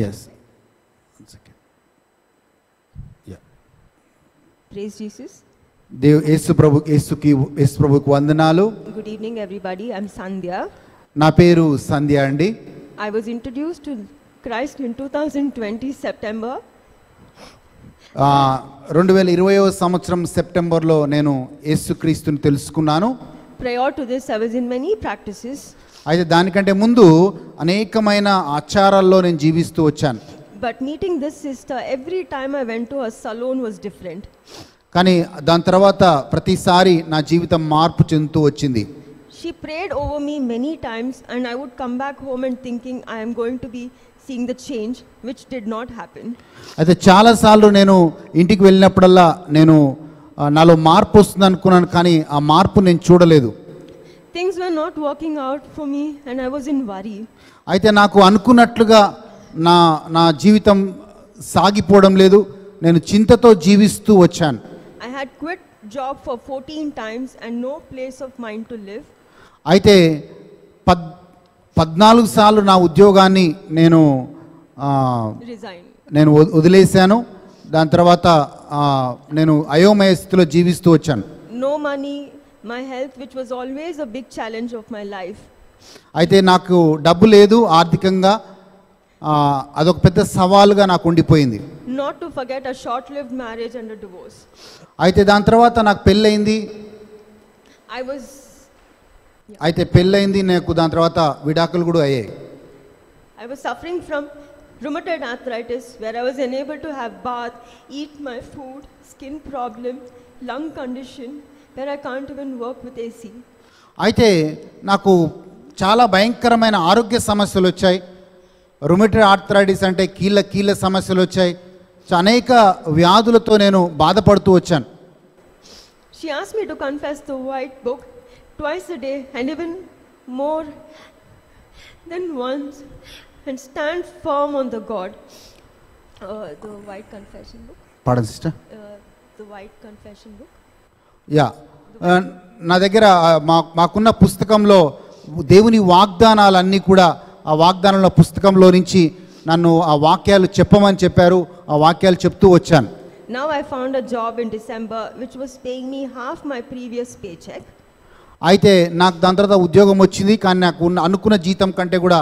Yes. One second. Yeah. Praise Jesus. యేసు ప్రభుకి వందనాలు. Good evening everybody. I'm Sandhya. నా పేరు సంధ్య అండి. I was introduced to Christ in 2020 September. 2020వ సంవత్సరం సెప్టెంబర్లో నేను యేసుక్రీస్తుని తెలుసుకున్నాను. Prior to this I was in many practices. అయితే దానికంటే ముందు అనేకమైన ఆచారాల్లో నేను జీవిస్తూ వచ్చాను. But meeting this sister, every time I went to a salon was different. కానీ దాని తర్వాత ప్రతిసారి నా జీవితం మార్పు చెందుతూ వచ్చింది. She prayed over me many times and I would come back home and thinking I am going to be seeing the change, which did not happen. అయితే చాలాసార్లు నేను ఇంటికి వెళ్ళినప్పుడల్లా నేను నాలో మార్పు వస్తుంది అనుకున్నాను, కానీ ఆ మార్పు నేను చూడలేదు. Things were not working out for me and I was in worry. అయితే నాకు అనుకున్నట్లుగా నా జీవితం సాగిపోవడం లేదు. నేను చింతతో జీవిస్తూ వచ్చాను. I had quit job for 14 times and no place of mine to live. అయితే 14 సార్లు నా ఉద్యోగాన్ని నేను వదిలేశాను. దాని తర్వాత నేను అయోమయ స్థితిలో జీవిస్తూ వచ్చాను. No money, my health, which was always a big challenge of my life. అయితే నాకు డబ్బు లేదు, ఆర్థికంగా అదొక పెద్ద సవాలుగా నాకు ఉండిపోయింది. Not to forget a short-lived marriage and a divorce. అయితే దాని తర్వాత నాకు పెళ్ళయింది. నాకు దాని తర్వాత విడాకులు కూడా అయ్యాయి. I was suffering from rheumatoid arthritis, where I was unable to have bath, eat my food, skin problem, lung condition, where I can't even work with AC. అయితే నాకు చాలా భయంకరమైన ఆరోగ్య సమస్యలు వచ్చాయి. రుమటైడ్ ఆర్థరైటిస్ అంటే కీళ్ళ సమస్యలు వచ్చాయి. అనేక వ్యాధులతో నేను బాధపడుతూ వచ్చాను. She asked me to confess the white book twice a day and even more than once and stand firm on the God. The white confession book. Pardon sister? The white confession book. Yeah, నా దగ్గర మాకున్న పుస్తకంలో దేవుని వాగ్దానాలన్నీ కూడా ఆ వాగ్దానాల పుస్తకంలో నుంచి నన్ను ఆ వాక్యాలు చెప్పమని చెప్పారు. ఆ వాక్యాలు చెప్తూ వచ్చాను. Now I found a job in December which was paying me half my previous paycheck. అయితే నాకు దాని తర్వాత ఉద్యోగం వచ్చింది, కానీ నాకు అనుకున్న జీతం కంటే కూడా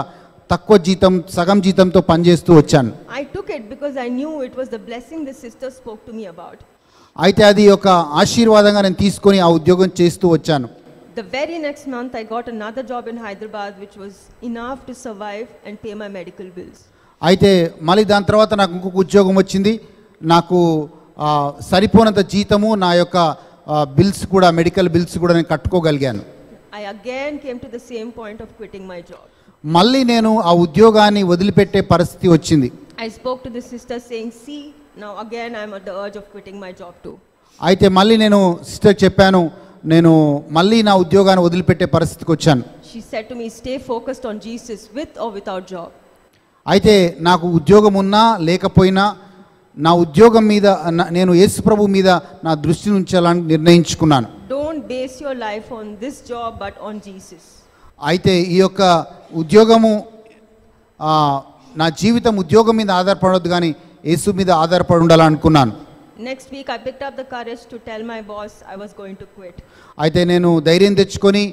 తక్కువ జీతం, సగం జీతంతో పనిచేస్తూ వచ్చాను. I took it because I knew it was the blessing the sister spoke to me about. అయితే అది ఒక ఆశీర్వాదంగా నేను తీసుకొని ఆ ఉద్యోగం చేస్తూ వచ్చాను. The very next month I got another job in Hyderabad which was enough to survive and pay my medical bills. అయితే మళ్ళీ దాని తర్వాత నాకు ఇంకొక ఉద్యోగం వచ్చింది. నాకు సరిపోనంత జీతము, నా యొక్క బిల్స్ కూడా, మెడికల్ బిల్స్ కూడా నేను కట్టుకోగలిగాను. I again came to the same point of quitting my job. మళ్ళీ నేను ఆ ఉద్యోగాన్ని వదిలిపెట్టే పరిస్థితి వచ్చింది. I spoke to the sister saying, see, now again I am at the urge of quitting my job too. అయితే మళ్ళీ నేను సిస్టర్ చెప్పాను, నేను మళ్ళీ నా ఉద్యోగాన్ని వదిలిపెట్టే పరిస్థితికి వచ్చాను. She said to me, stay focused on Jesus with or without job. అయితే నాకు ఉద్యోగం ఉన్నా లేకపోయినా నా ఉద్యోగం మీద, నేను యేసు ప్రభు మీద నా దృష్టిని ఉంచాలని నిర్ణయించుకున్నాను. Don't base your life on this job but on Jesus. అయితే ఈ యొక్క ఉద్యోగము, నా జీవితం ఉద్యోగం మీద ఆధారపడవద్దు, కానీ యేసు మీద ఆధారపడి ఉండాలనుకున్నాను. Next week I picked up the courage to tell my boss I was going to quit. అయితే నేను ధైర్యం తెచ్చుకొని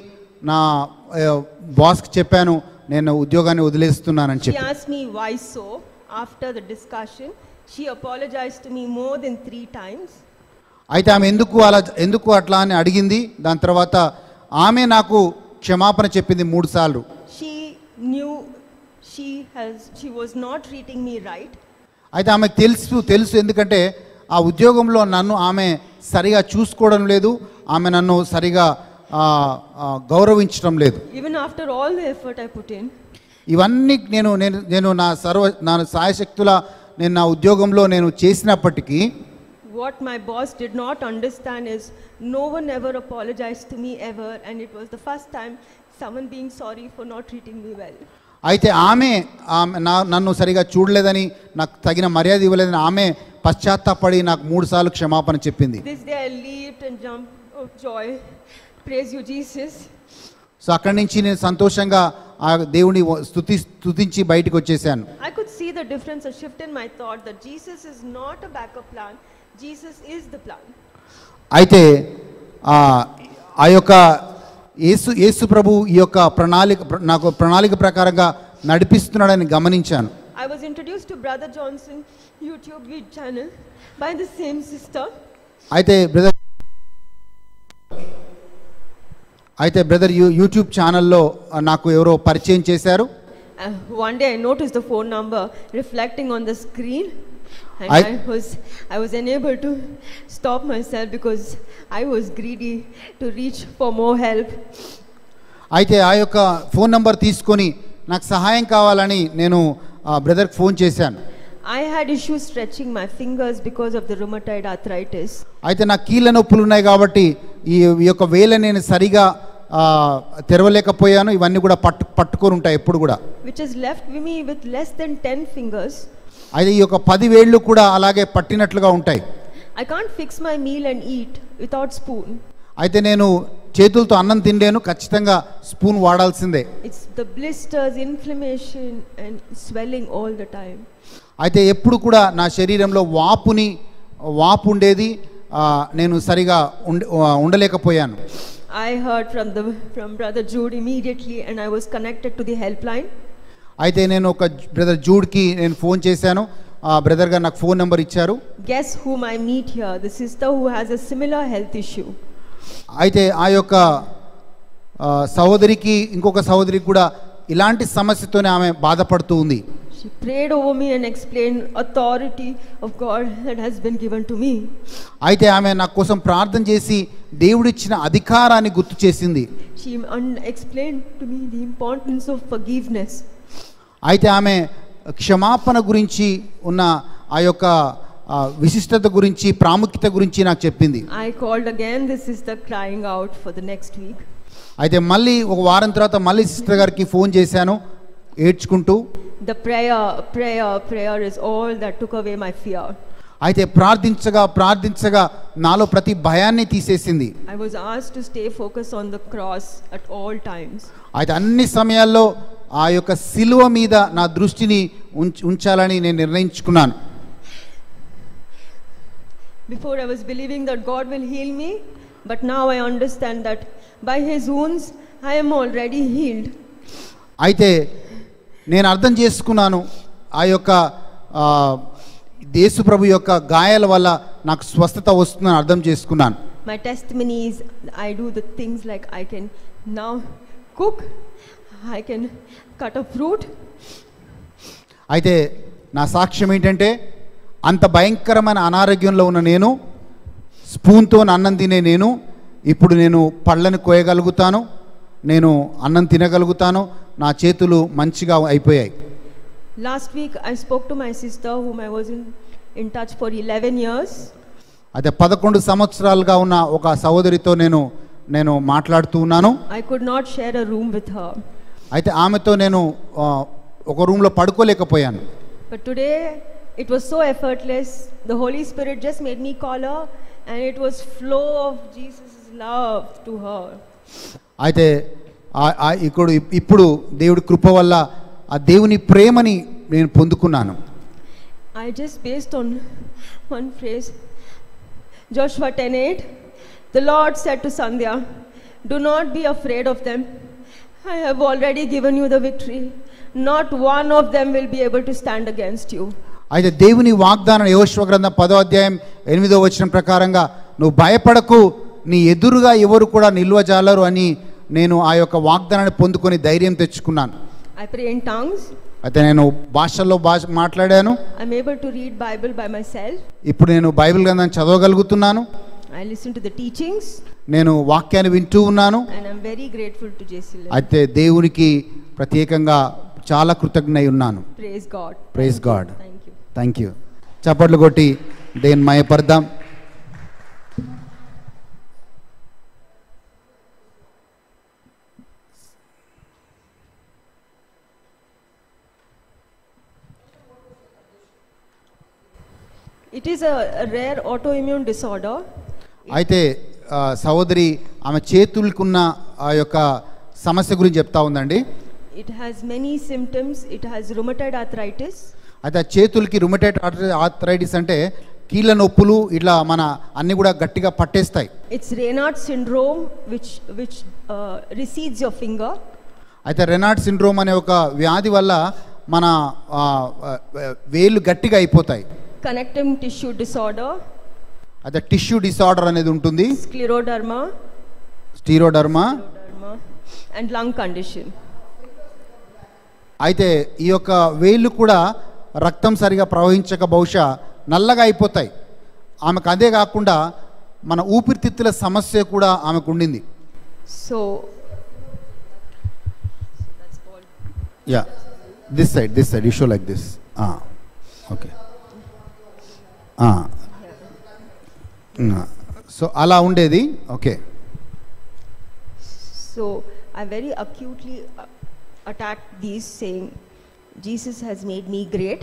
నా బాస్కి చెప్పాను, నేను ఉద్యోగాన్ని వదిలేస్తున్నానని చెప్పి. She asked me why so. After the discussion she apologized to me more than 3 times. అయితే ఆమె ఎందుకు అట్లా అని అడిగింది. దాని తర్వాత ఆమె నాకు క్షమాపణ చెప్పింది 3 సార్లు. She knew she was not treating me right. అయితే ఆమెకు తెలుసు ఎందుకంటే ఆ ఉద్యోగంలో నన్ను ఆమె సరిగా చూసుకోవడం లేదు, ఆమె నన్ను సరిగా గౌరవించడం లేదు. Even after all the effort I put in. ఇవన్నీ నేను నా సాయశక్తుల నేను నా ఉద్యోగంలో నేను చేసినప్పటికీ what my boss did not understand is no one ever apologized to me ever, and it was the first time someone being sorry for not treating me well. అయితే ఆమె నన్ను సరిగా చూడలేదని, నాకు తగిన మర్యాద ఇవ్వలేదని ఆమె పశ్చాత్తాపడి నాకు 3 సార్లు క్షమాపణ చెప్పింది. This day I leaped and jumped of joy. Praise you Jesus. So అక్కడి నుంచి నేను సంతోషంగా ఆ దేవుని స్తుతించి బయటికి వచ్చేసాను. I could see the difference, a shift in my thought that Jesus is not a backup plan, Jesus is the plan. అయితే ఆ యొక్క యేసు ప్రభు ఈ యొక్క నాకు ప్రణాళిక ప్రకారంగా నడిపిస్తున్నాడని గమనించాను. I was introduced to Brother Johnson YouTube channel by the same sister. అయితే బ్రదర్ యూట్యూబ్ ఛానల్లో నాకు ఎవరో పరిచయం చేశారు. One day I noticed the phone number reflecting on the screen, and I was unable to stop myself because I was greedy to reach for more help. అయితే ఆ యొక్క phone number తీసుకొని నాకు సహాయం కావాలని నేను బ్రదర్కి ఫోన్ చేశాను. I had issues stretching my fingers because of the rheumatoid arthritis. అయితే నా కీళ్ళ నొప్పులు ఉన్నాయి కాబట్టి ఈ యొక్క వేళ్ళని నేను సరిగా తెరవలేకపోయాను. ఇవన్నీ కూడా పట్టుకొని ఉంటాయి ఎప్పుడు కూడా. Which has left me with less than 10 fingers. అయితే ఈ యొక్క 10 వేళ్ళు కూడా అలాగే పట్టినట్లుగా ఉంటాయి. I can't fix my meal and eat without spoon. అయితే నేను చేతులతో అన్నం తినలేను, ఖచ్చితంగా స్పూన్ వాడాల్సిందే. It's the blisters, inflammation and swelling all the time. అయితే ఎప్పుడు కూడా నా శరీరంలో వాపు ఉండేది, నేను సరిగా ఉండలేకపోయాను. I heard from Brother Jude immediately and I was connected to the helpline. అయితే నేను ఒక బ్రదర్ జూడ్కి నేను ఫోన్ చేశాను. ఆ బ్రదర్ గారు నాకు ఫోన్ నెంబర్ ఇచ్చారు. Guess whom I meet here? The sister who has a similar health issue. అయితే ఆ యొక్క సహోదరికి ఇంకొక సహోదరికి కూడా ఇలాంటి సమస్యతోనే ఆమె బాధపడుతూ ఉంది. She prayed over me and explained authority of God that has been given to me. అయితే ఆమె నా కోసం ప్రార్థన చేసి దేవుడిచ్చిన అధికారాన్ని గుర్తు చేసింది. She explained to me the importance of forgiveness. అయితే ఆమె క్షమాపణ గురించి ఉన్న ఆ యొక్క విశిష్టత గురించి, ప్రాముఖ్యత గురించి నాకు చెప్పింది. I called again the sister crying out for the next week. అయితే మళ్ళీ ఒక వారం తర్వాత మళ్ళీ సిస్టర్ గారికి ఫోన్ చేశాను ఏడ్చుకుంటూ. The prayer is all that took away my fear. అయితే ప్రార్థించగా నాలో ప్రతి భయాన్ని తీసేసింది. I was asked to stay focused on the cross at all times. అయితే అన్ని సమయాల్లో ఆ యొక్క సిలువ మీద నా దృష్టిని ఉంచాలని నేను నిర్ణయించుకున్నాను. Before I was believing that God will heal me, but now I understand that by his wounds I am already healed. అయితే నేను అర్థం చేసుకున్నాను ఆ యొక్క యేసు ప్రభు యొక్క గాయాల వల్ల నాకు స్వస్థత వస్తుందని అర్థం చేసుకున్నాను. My testimony is I do the things like I can now cook, I can cut a fruit. అయితే నా సాక్ష్యం ఏంటంటే అంత భయంకరమైన అనారోగ్యంలో ఉన్న నేను, స్పూన్తో అన్నం తినే నేను ఇప్పుడు నేను పళ్ళని కోయగలుగుతాను, నేను అన్నం తినగలుగుతాను, నా చేతులు మంచిగా అయిపోయాయి. Last week I spoke to my sister whom I was in touch for 11 years. అయితే 11 సంవత్సరాలుగా ఉన్న ఒక సహోదరితో నేను మాట్లాడుతూ ఉన్నాను. I could not share a room with her. అయితే ఆమెతో నేను ఒక రూమ్లో పడుకోలేకపోయాను. But today it was so effortless. The Holy Spirit just made me call her and it was flow of Jesus' love to her. అయితే ఇప్పుడు దేవుడి కృప వల్ల ఆ దేవుని ప్రేమని నేను పొందుకున్నాను. I just based on one phrase, Joshua 10:8, the Lord said to Sandhya, do not be afraid of them. I have already given you the victory. Not one of them will be able to stand against you. అయితే దేవుని వాగ్దానం యెహోషువ గ్రంథం 10వ అధ్యాయం 8వ వచనం ప్రకారంగా నువ్వు భయపడకు, నీ ఎదురుగా ఎవరు కూడా నిల్వజాలరు అని నేను ఆ యొక్క వాగ్దానాన్ని పొందుకొని ధైర్యం తెచ్చుకున్నాను. I pray in tongues. అయితే నేను భాషల్లో మాట్లాడాను. I'm able to read Bible by myself. ఇప్పుడు నేను బైబిల్ గ్రంథాన్ని చదవగలుగుతున్నాను. I listen to the teachings. నేను వాక్యాన్ని వింటూ ఉన్నాను. And I'm very grateful to JC. అయితే దేవునికి ప్రత్యేకంగా చాలా కృతజ్ఞై ఉన్నాను. Praise God. Praise God. Thank you. Thank you. చప్పట్లు కొట్టి దేవుని మహిమపడదాం. It is a rare autoimmune disorder. అయితే సహోదరి ఆమె చేతులకున్న ఆ యొక్క సమస్య గురించి చెప్తా ఉందండి. It has many symptoms. It has rheumatoid arthritis. అయితే ఆ చేతులకి రుమటైడ్ ఆర్థరైటిస్ అంటే కీళ్ళ నొప్పులు ఇట్లా మన అన్నీ కూడా గట్టిగా పట్టేస్తాయి. It's Raynaud's syndrome which recedes your finger. అయితే రెనాల్డ్ సిండ్రోమ్ అనే ఒక వ్యాధి వల్ల మన వేళ్ళు గట్టిగా అయిపోతాయి. Connective tissue disorder. అయితే టిష్యూ డిసార్డర్ అనేది ఉంటుంది. Scleroderma and lung condition. అయితే ఈ యొక్క వేళ్ళు కూడా రక్తం సరిగా ప్రవహించక బహుశా నల్లగా అయిపోతాయి. ఆమెకు అదే కాకుండా మన ఊపిరితిత్తుల సమస్య కూడా ఆమెకు ఉండింది. So yeah this side you show like this. Okay. So అలా ఉండేది. Okay. So I very acutely attacked these, saying, Jesus has made me great.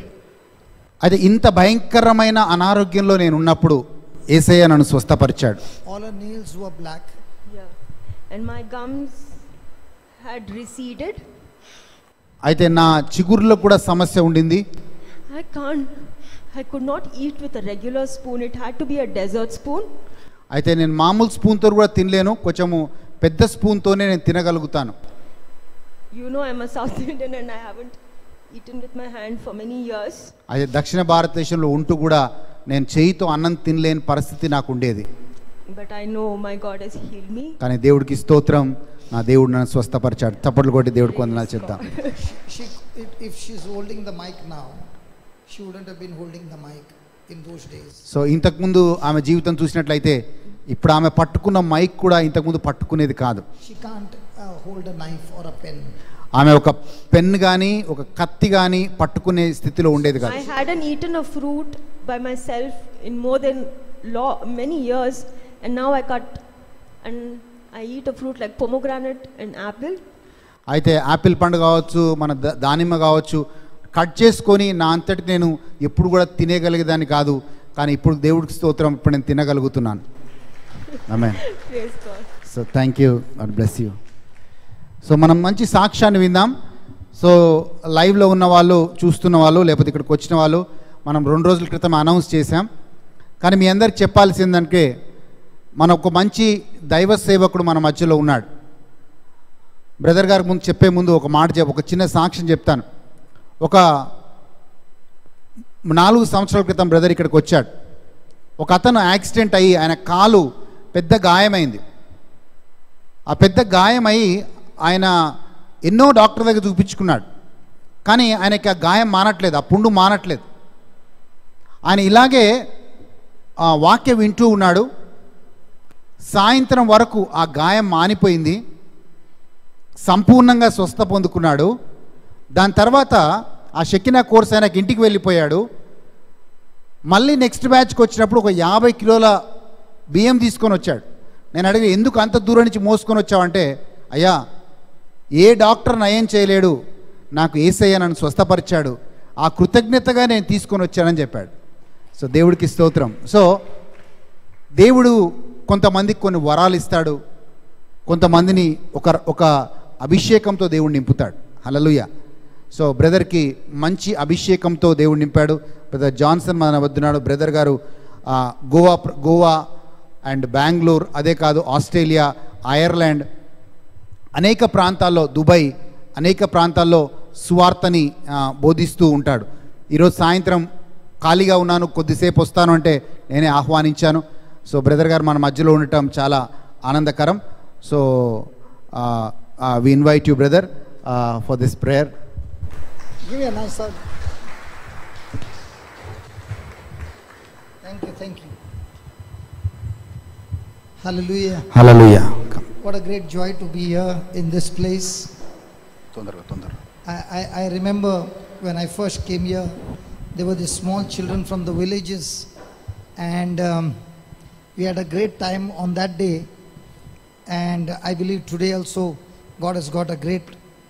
అయితే ఇంత భయంకరమైన అనారోగ్యంలో నేను ఉన్నప్పుడు యేసయ్య నన్ను స్వస్థపరిచాడు. All her nails were black. Yeah. And my gums had receded. అయితే నా చిగురులో కూడా సమస్య ఉండింది. I could not eat with a regular spoon. It had to be a dessert spoon. అయితే నేను మామూలు స్పూన్తో కూడా తినలేను, కొంచెము పెద్ద స్పూన్తోనే నేను తినగలుగుతాను. You know, I'm a South Indian and I haven't eaten with my hand for many years. అయితే దక్షిణ భారతదేశంలో ఉంటూ కూడా నేను చేయితో అన్నం తినలేని పరిస్థితి నాకు ఉండేది. But I know my God has healed me. కానీ దేవుడికి స్తోత్రం, నా దేవుడు నన్ను స్వస్థపరిచాడు. చప్పట్లు కొట్టి దేవుడికి వందనాలు చెప్తాం. If she's holding the mic now, she wouldn't have been holding the mic in those days. So ఇంతకుముందు ఆమె జీవితం చూసినట్లయితే ఇప్పుడు ఆమె పట్టుకున్న మైక్ కూడా ఇంతకుముందు పట్టుకునేది కాదు. She can't hold a knife or a pen. ఆమె ఒక పెన్ కానీ ఒక కత్తి కానీ పట్టుకునే స్థితిలో ఉండేది కాదు. I hadn't eaten a fruit by myself in more than many years, and now I cut and I eat a fruit like pomegranate and apple. అయితే యాపిల్ పండు కావచ్చు, మన దానిమ్మ కావచ్చు, కట్ చేసుకొని నా అంతటి నేను ఎప్పుడు కూడా తినేగలిగేదాన్ని కాదు. కానీ ఇప్పుడు దేవుడికి స్తోత్రం, ఇప్పుడు నేను తినగలుగుతున్నాను. ఆమేన్. Praise God. So thank you, God bless you. So మనం మంచి సాక్ష్యాన్ని విందాం. సో లైవ్లో ఉన్న వాళ్ళు, చూస్తున్న వాళ్ళు, లేకపోతే ఇక్కడికి వచ్చిన వాళ్ళు, మనం 2 రోజుల క్రితం అనౌన్స్ చేశాం. కానీ మీ అందరికి చెప్పాల్సిందంటే మన ఒక మంచి దైవ సేవకుడు మన మధ్యలో ఉన్నాడు. బ్రదర్ గారు ముందు చెప్పే ముందు ఒక చిన్న సాక్ష్యం చెప్తాను. ఒక 4 సంవత్సరాల క్రితం బ్రదర్ ఇక్కడికి వచ్చాడు. ఒక అతను యాక్సిడెంట్ అయ్యి ఆయన కాలు పెద్ద గాయమైంది. ఆ పెద్ద గాయమై ఆయన ఎన్నో డాక్టర్ దగ్గర చూపించుకున్నాడు. కానీ ఆయనకి ఆ గాయం మానట్లేదు, ఆ పుండు మానట్లేదు. ఆయన ఇలాగే వాక్యం వింటూ ఉన్నాడు. సాయంత్రం వరకు ఆ గాయం మానిపోయింది, సంపూర్ణంగా స్వస్థ పొందుకున్నాడు. దాని తర్వాత ఆ షెకినా కోర్స్ ఆయనకి ఇంటికి వెళ్ళిపోయాడు. మళ్ళీ నెక్స్ట్ బ్యాచ్కి వచ్చినప్పుడు ఒక 50 కిలోల బియ్యం తీసుకొని వచ్చాడు. నేను అడిగి, ఎందుకు అంత దూరం నుంచి మోసుకొని వచ్చావంటే, అయ్యా ఏ డాక్టర్ నయం చేయలేడు, నాకు యేసయ్య నన్ను స్వస్థపరిచాడు, ఆ కృతజ్ఞతగా నేను తీసుకొని వచ్చానని చెప్పాడు. సో దేవుడికి స్తోత్రం. సో దేవుడు కొంతమందికి కొన్ని వరాలు ఇస్తాడు, కొంతమందిని ఒక అభిషేకంతో దేవుడు నింపుతాడు. హల్లెలూయా. సో బ్రదర్కి మంచి అభిషేకంతో దేవుడు నింపాడు. బ్రదర్ జాన్సన్ మన వద్దున్నాడు. బ్రదర్ గారు గోవా అండ్ బెంగళూరు, అదే కాదు ఆస్ట్రేలియా, ఐర్లాండ్, అనేక ప్రాంతాల్లో, దుబాయ్, అనేక ప్రాంతాల్లో సువార్తని బోధిస్తూ ఉంటాడు. ఈరోజు సాయంత్రం ఖాళీగా ఉన్నాను, కొద్దిసేపు వస్తాను అంటే నేనే ఆహ్వానించాను. సో బ్రదర్ గారు మన మధ్యలో ఉండటం చాలా ఆనందకరం. So we invite you brother for this prayer. Give me a nice hug. Thank you. Hallelujah. Hallelujah. What a great joy to be here in this place. తొందరగా. I remember when I first came here, there were these small children from the villages, and we had a great time on that day. And I believe today also God has got a great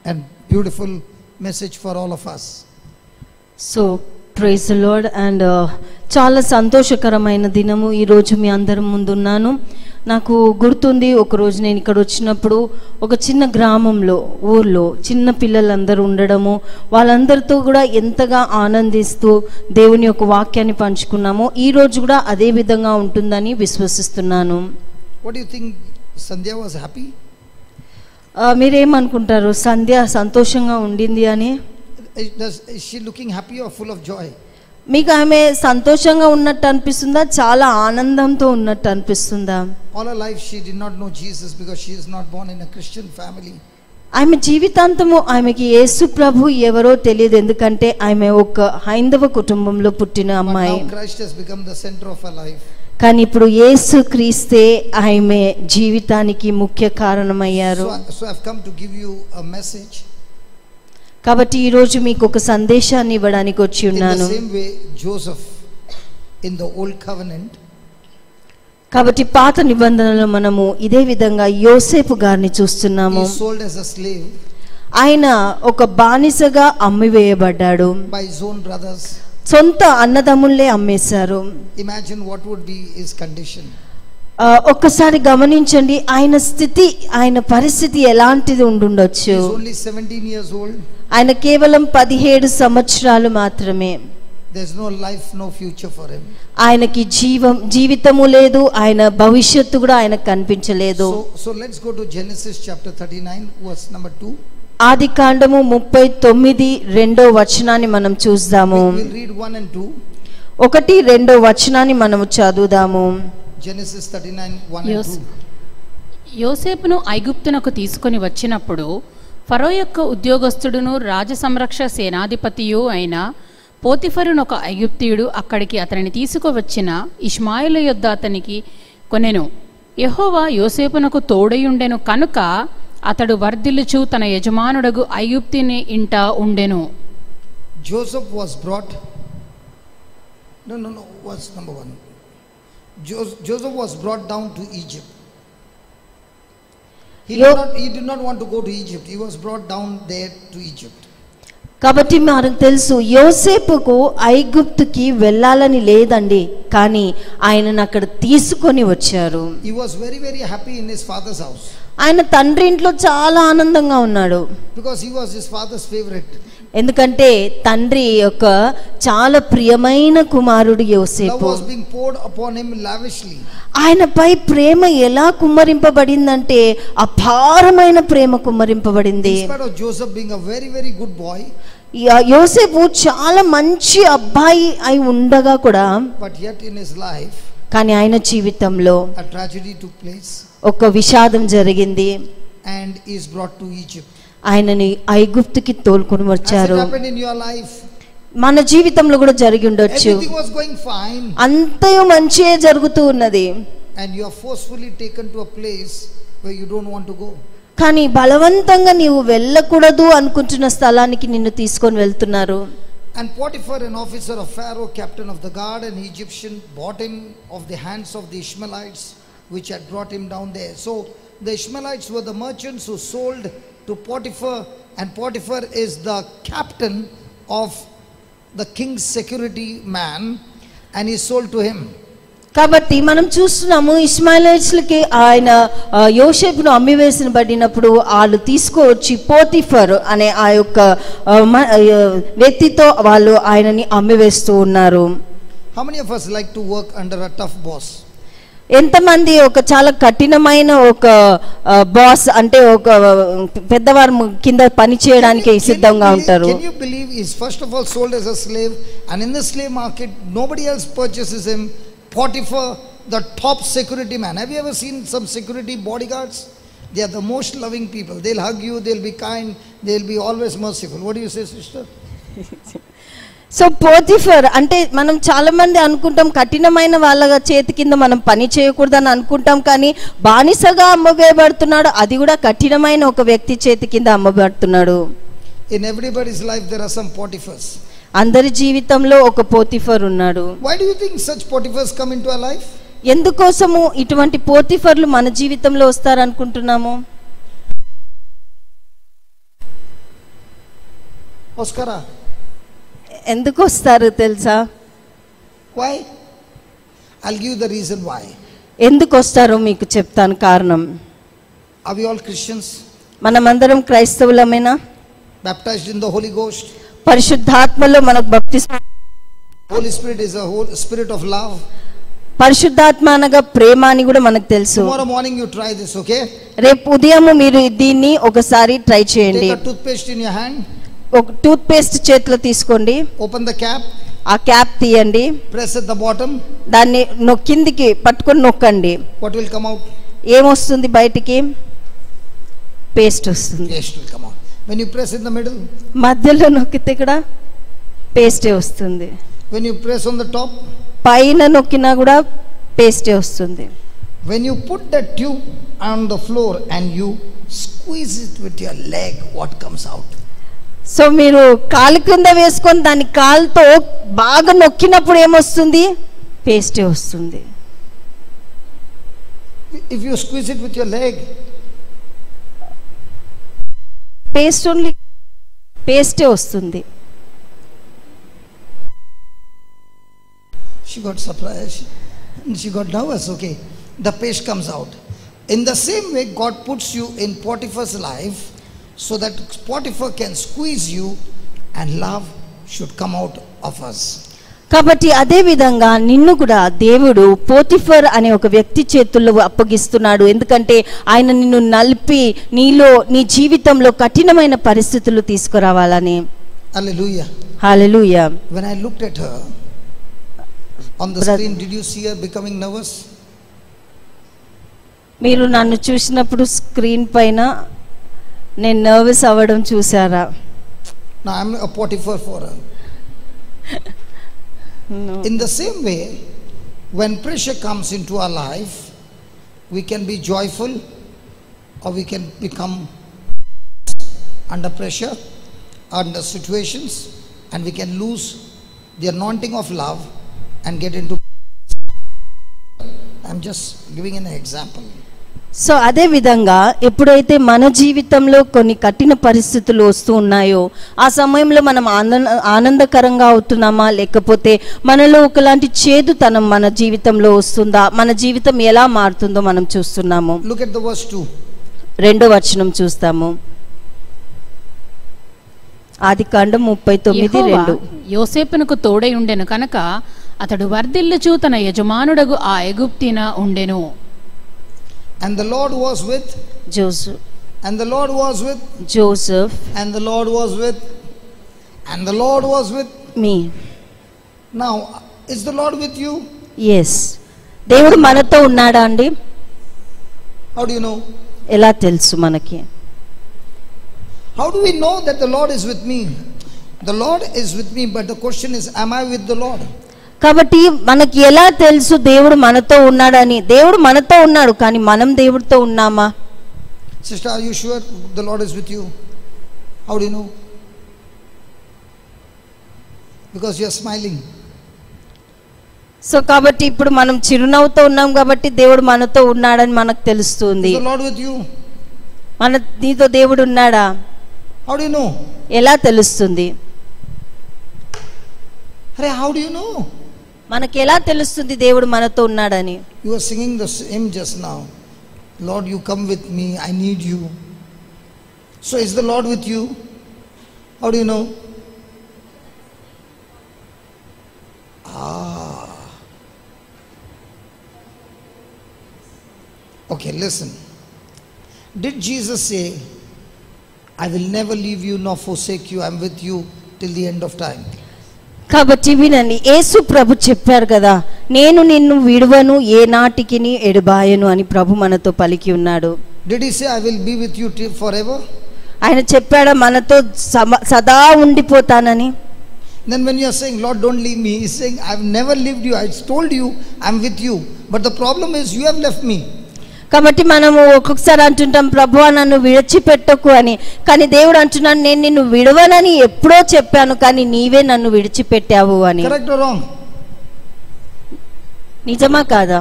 and beautiful message for all of us. So praise the Lord. And చాలా సంతోషకరమైన దినము ఈరోజు మీ అందరి ముందున్నాను. నాకు గుర్తుంది, ఒకరోజు నేను ఇక్కడ వచ్చినప్పుడు ఒక చిన్న గ్రామంలో, ఊర్లో చిన్న పిల్లలందరూ ఉండడము, వాళ్ళందరితో కూడా ఎంతగా ఆనందిస్తూ దేవుని యొక్క వాక్యాన్ని పంచుకున్నాము. ఈ రోజు కూడా అదే విధంగా ఉంటుందని విశ్వసిస్తున్నాను. What do you think? Sandhya was happy? మీరేమనుకుంటారు? సంధ్య సంతోషంగా ఉండింది అని? Is she looking happy or full of joy? మీకు ఆమె సంతోషంగా ఉన్నట్టు అనిపిస్తుందా, చాలా ఆనందంతో ఉన్నట్టు అనిపిస్తుందా? All her life she did not know Jesus because she is not born in a Christian family. ఆమె జీవితాంతము ఆమెకి యేసు ప్రభు ఎవరో తెలియదు, ఎందుకంటే ఆమె ఒక హైందవ కుటుంబంలో పుట్టిన But అమ్మాయి. now Christ has become the center of her life. కానీ ఇప్పుడు యేసు క్రీస్తే ఆమె జీవితానికి ముఖ్య కారణమయ్యారు. So I've come to give you a message. కాబట్టి ఈ రోజు మీకు ఒక సందేశాన్ని ఇవ్వడానికి వచ్చి In the ఉన్నాను. same way Joseph in the old covenant, కాబట్టి పాత నిబంధనలో మనము ఇదే విధంగా యోసేపు గారిని చూస్తున్నాము. he sold as a slave ఆయన ఒక బానిసగా అమ్మివేయబడ్డాడు. by his own brothers. సొంత అన్నదమ్ములే అమ్మేశారు. Imagine what would be his condition. ఒక్కసారి గమనించండి, ఆయన స్థితి, ఆయన పరిస్థితి ఎలాంటిది ఉండుండొచ్చు. He is only 17 years old. ఆయన కేవలం 17 సంవత్సరాలు మాత్రమే. There's no life, no future for him. ఆయనకి జీవితము లేదు, ఆయన భవిష్యత్తు కూడా ఆయనకు కనిపించలేదు. So let's go to Genesis chapter 39 verse number 2. ఆది కాండము 39:2 మనం చూద్దాము. We'll read 1 and 2. 1-2 మనము చదువుదాము. Genesis 39 1 and 2. యోసేపును ఐగుప్తునకు తీసుకొని వచ్చినప్పుడు ఫరో యొక్క ఉద్యోగస్తుడును రాజసంరక్ష సేనాధిపతియు అయిన పోతిఫరును ఒక ఐగుప్తీయుడు అక్కడికి అతనిని తీసుకువచ్చిన ఇష్మాయేలు యొద్ద అతనికి కొనెను. యెహోవా యోసేపునకు తోడయుండెను కనుక అతడు వర్ధిల్లుచు తన యజమానుడగు ఐగుప్తుని ఇంట ఉండెను. Joseph was brought. No. What's number 1? Joseph was brought down to Egypt. He did not want to go to Egypt. He was brought down there to Egypt. కాబట్టి మనకు తెలుసు, యోసేపుకు ఐగుప్తుకి వెళ్ళాలని లేదండి, కానీ ఆయనను అక్కడ తీసుకొని వచ్చారు. He was very, very happy in his father's house. ఆయన తండ్రి ఇంట్లో చాలా ఆనందంగా ఉన్నాడు. Because he was his father's favorite. ఎందుకంటే తండ్రి యొక్క చాలా ప్రియమైన కుమారుడు Love యోసేపు. was being poured upon him lavishly. ఆయనపై ప్రేమ ఎలా కుమ్మరింపబడిందంటే అపారమైన ప్రేమ కుమ్మరింపబడింది. In spite of Joseph being a very, very good boy, యోసేపు చాలా మంచి అబ్బాయి అయి ఉండగా కూడా, but yet in his life కానీ ఆయన జీవితంలో a tragedy took place ఒక విషాదం జరిగింది. and he is brought to Egypt. ఆయనని ఐగుప్తుకి తోలుకొని Has it వచ్చారు. happened in your life? మన జీవితంలో కూడా జరిగి ఉండొచ్చు. Everything was going fine అంతయు మంచిగా జరుగుతూ ఉన్నది, and you are forcefully taken to a place where you don't want to go. కానీ బలవంతంగా నీవు వెళ్ళకూడదు అనుకుంటున్న స్థలానికి నిన్ను తీసుకొని వెళ్తున్నారు. And Potiphar, an officer of Pharaoh, captain of the guard, an Egyptian, bought him of the hands of the Ishmaelites which had brought him down there. So the Ishmaelites were the merchants who sold to Potiphar, and Potiphar is the captain of the king's security man, and he sold to him. కాబట్టి మనం చూస్తున్నాము, ఇష్మాయిలీయులకి ఆయన యోసేపును అమ్మివేసిన పడినప్పుడు వాళ్ళు తీసుకువచ్చి Potiphar అనే ఆ యొక్క వ్యక్తితో వాళ్ళు ఆయనని అమ్మివేస్తూ ఉన్నారు. How many of us like to work under a tough boss? ఎంతమంది ఒక చాలా కఠినమైన ఒక బాస్ అంటే ఒక పెద్దవారు కింద పని చేయడానికి సిద్ధంగా ఉంటారు? Can you believe he's first of all sold as a slave, and in the slave market nobody else purchases him. Potiphar, the top security man. Have you ever seen some security bodyguards? They are the most loving people. They'll hug you, they'll be kind, they'll be always merciful. What do you say, sister? So Potiphar అంటే మనం చాలా మంది అనుకుంటాం కఠినమైన వాళ్ళ చేతి కింద మనం పని చేయకూడదని అనుకుంటాం, కానీ బానిసగా అమ్మవేయబడుతున్నాడు, అది కూడా కఠినమైన ఒక వ్యక్తి చేతి కింద అమ్మబడుతున్నాడు. In everybody's life there are some Potiphars. అందరి జీవితంలో ఒక పోతిఫర్ ఉన్నాడు. Why do you think such Potiphars come into our life? ఎందుకోసము ఇటువంటి పోతిఫర్లు మన జీవితంలో వస్తారనుకుంటున్నాము? Oscara. ఎందుకు వస్తారు తెలుసా? Why? I'll give you the reason why. ఎందుకు వస్తారో మీకు చెప్తాను కారణం. Are we all Christians? మనమందరం క్రైస్తవులమేనా? Baptized in the Holy Ghost? పరిశుద్ధాత్మలో మనకు బాప్తిస్మం. Holy Spirit is a whole spirit of love. పరిశుద్ధాత్మ అనగా ప్రేమ అని కూడా మనకు తెలుసు. Tomorrow morning you try this, okay? రేపు ఉదయం మీరు దీన్ని ఒకసారి ట్రై చేయండి. Take a toothpaste in your hand. ఒక టూత్ పేస్ట్ చేతిలో తీసుకోండి. Open the cap. ఆ క్యాప్ తీయండి. Press at the bottom. దాన్ని కిందికి పట్టుకొని నొక్కండి. What will come out? ఏమొస్తుంది బయటికి? పేస్ట్ వస్తుంది. Paste will come out. When you press in the middle. మధ్యలో నొక్కితే ఇక్కడ పేస్టే వస్తుంది. When you press on the top. పైన నొక్కినా కూడా పేస్టే వస్తుంది. When you put the tube on the floor and you squeeze it with your leg, what comes out? So మీరు కాలు కింద వేసుకొని దాన్ని కాలుతో బాగా నొక్కినప్పుడు ఏమొస్తుంది? పేస్టే వస్తుంది. If you squeeze it with your leg, పేస్టే వస్తుంది. she got surprised and she got nervous. Okay, the paste comes out. In the same way, God puts you in Potiphar's life so that Potiphar can squeeze you and love should come out of us. కాబట్టి అదే విధంగా నిన్ను కూడా దేవుడు Potiphar అనే ఒక వ్యక్తి చేతుల్లో అప్పగిస్తున్నాడు. ఎందుకంటే ఆయన నిన్ను నలిపి నీ జీవితంలో కఠినమైన పరిస్థితులు తీసుకురావాలని. Hallelujah. Hallelujah. When I looked at her on the screen, did you see her becoming nervous? మీరు నన్ను చూసినప్పుడు స్క్రీన్ పైన నేను నర్వస్ అవ్వడం చూసారా? Now I'm a Potiphar for her. No. In the same way, when pressure comes into our life, we can be joyful or we can become under pressure, under situations, and we can lose the anointing of love and get into. I'm just giving an example. So అదే విధంగా ఎప్పుడైతే మన జీవితంలో కొన్ని కఠిన పరిస్థితులు వస్తూ ఉన్నాయో ఆ సమయంలో మనం ఆనందకరంగా అవుతున్నామా, లేకపోతే మనలో ఒకలాంటి చేదుతనం మన జీవితంలో వస్తుందా, మన జీవితం ఎలా మారుతుందో మనం చూస్తున్నాము. Look at the verse 2. 2వ వచనం చూస్తాము. ఆదికాండం 39:2. యోసేపునకు తోడై ఉండెను కనుక అతడు వర్ధిల్లుచు తన యజమానుడగు ఆ ఎగుప్తిన ఉండెను. And the Lord was with Joseph. And the Lord was with Joseph. And the Lord was with And the Lord was with Me. Now, is the Lord with you? Yes. దేవుడు మనతో ఉన్నాడా అండి? How do you know? ఎలా తెలుసు మనకి? How do we know that the Lord is with me? The Lord is with me, but the question is, am I with the Lord? కాబట్టి మనకి ఎలా తెలుసు దేవుడు మనతో ఉన్నాడని? దేవుడు మనతో ఉన్నాడు, కానీ మనం దేవుడితో ఉన్నామా? Sister, are you sure the Lord is with you? How do you know? Because you are smiling. So కాబట్టి ఇప్పుడు మనం చిరునవ్వుతో ఉన్నాం కాబట్టి దేవుడు మనతో ఉన్నాడని మనకు తెలుస్తుంది. Is the Lord with you? నీతో దేవుడు ఉన్నాడా? How do you know? ఎలా తెలుస్తుంది? Hey, how do you know? మనకి ఎలా తెలుస్తుంది దేవుడు మనతో ఉన్నాడని? You were singing the hymn just now. Lord, you come with me, I need you. So is the Lord with you? How do you know? Okay, listen. Did Jesus say, I will never leave you nor forsake you, I'm with you till the end of time? కాబట్టి వినండి, యేసు ప్రభు చెప్పారు కదా, నేను నిన్ను విడువను ఏ నాటికిని ఎడబాయను అని ప్రభు మనతో పలికి ఉన్నాడు. Did he say, I will be with you till forever? ఆయన చెప్పాడా మనతో సదా ఉండిపోతానని? Then when you are saying, Lord, don't leave me, he's saying, I've never left you, I told you, I'm with you. But the problem is, you have left me. కాబట్టి మనము ఒక్కొక్కసారి అంటుంటాం, ప్రభువా నన్ను విడిచిపెట్టకు అని, కానీ దేవుడు అంటున్నాడు, నేను నిన్ను విడవనని ఎప్పుడో చెప్పాను, కానీ నీవే నన్ను విడిచిపెట్టావు అని. Correct or wrong? నిజమా కాదా?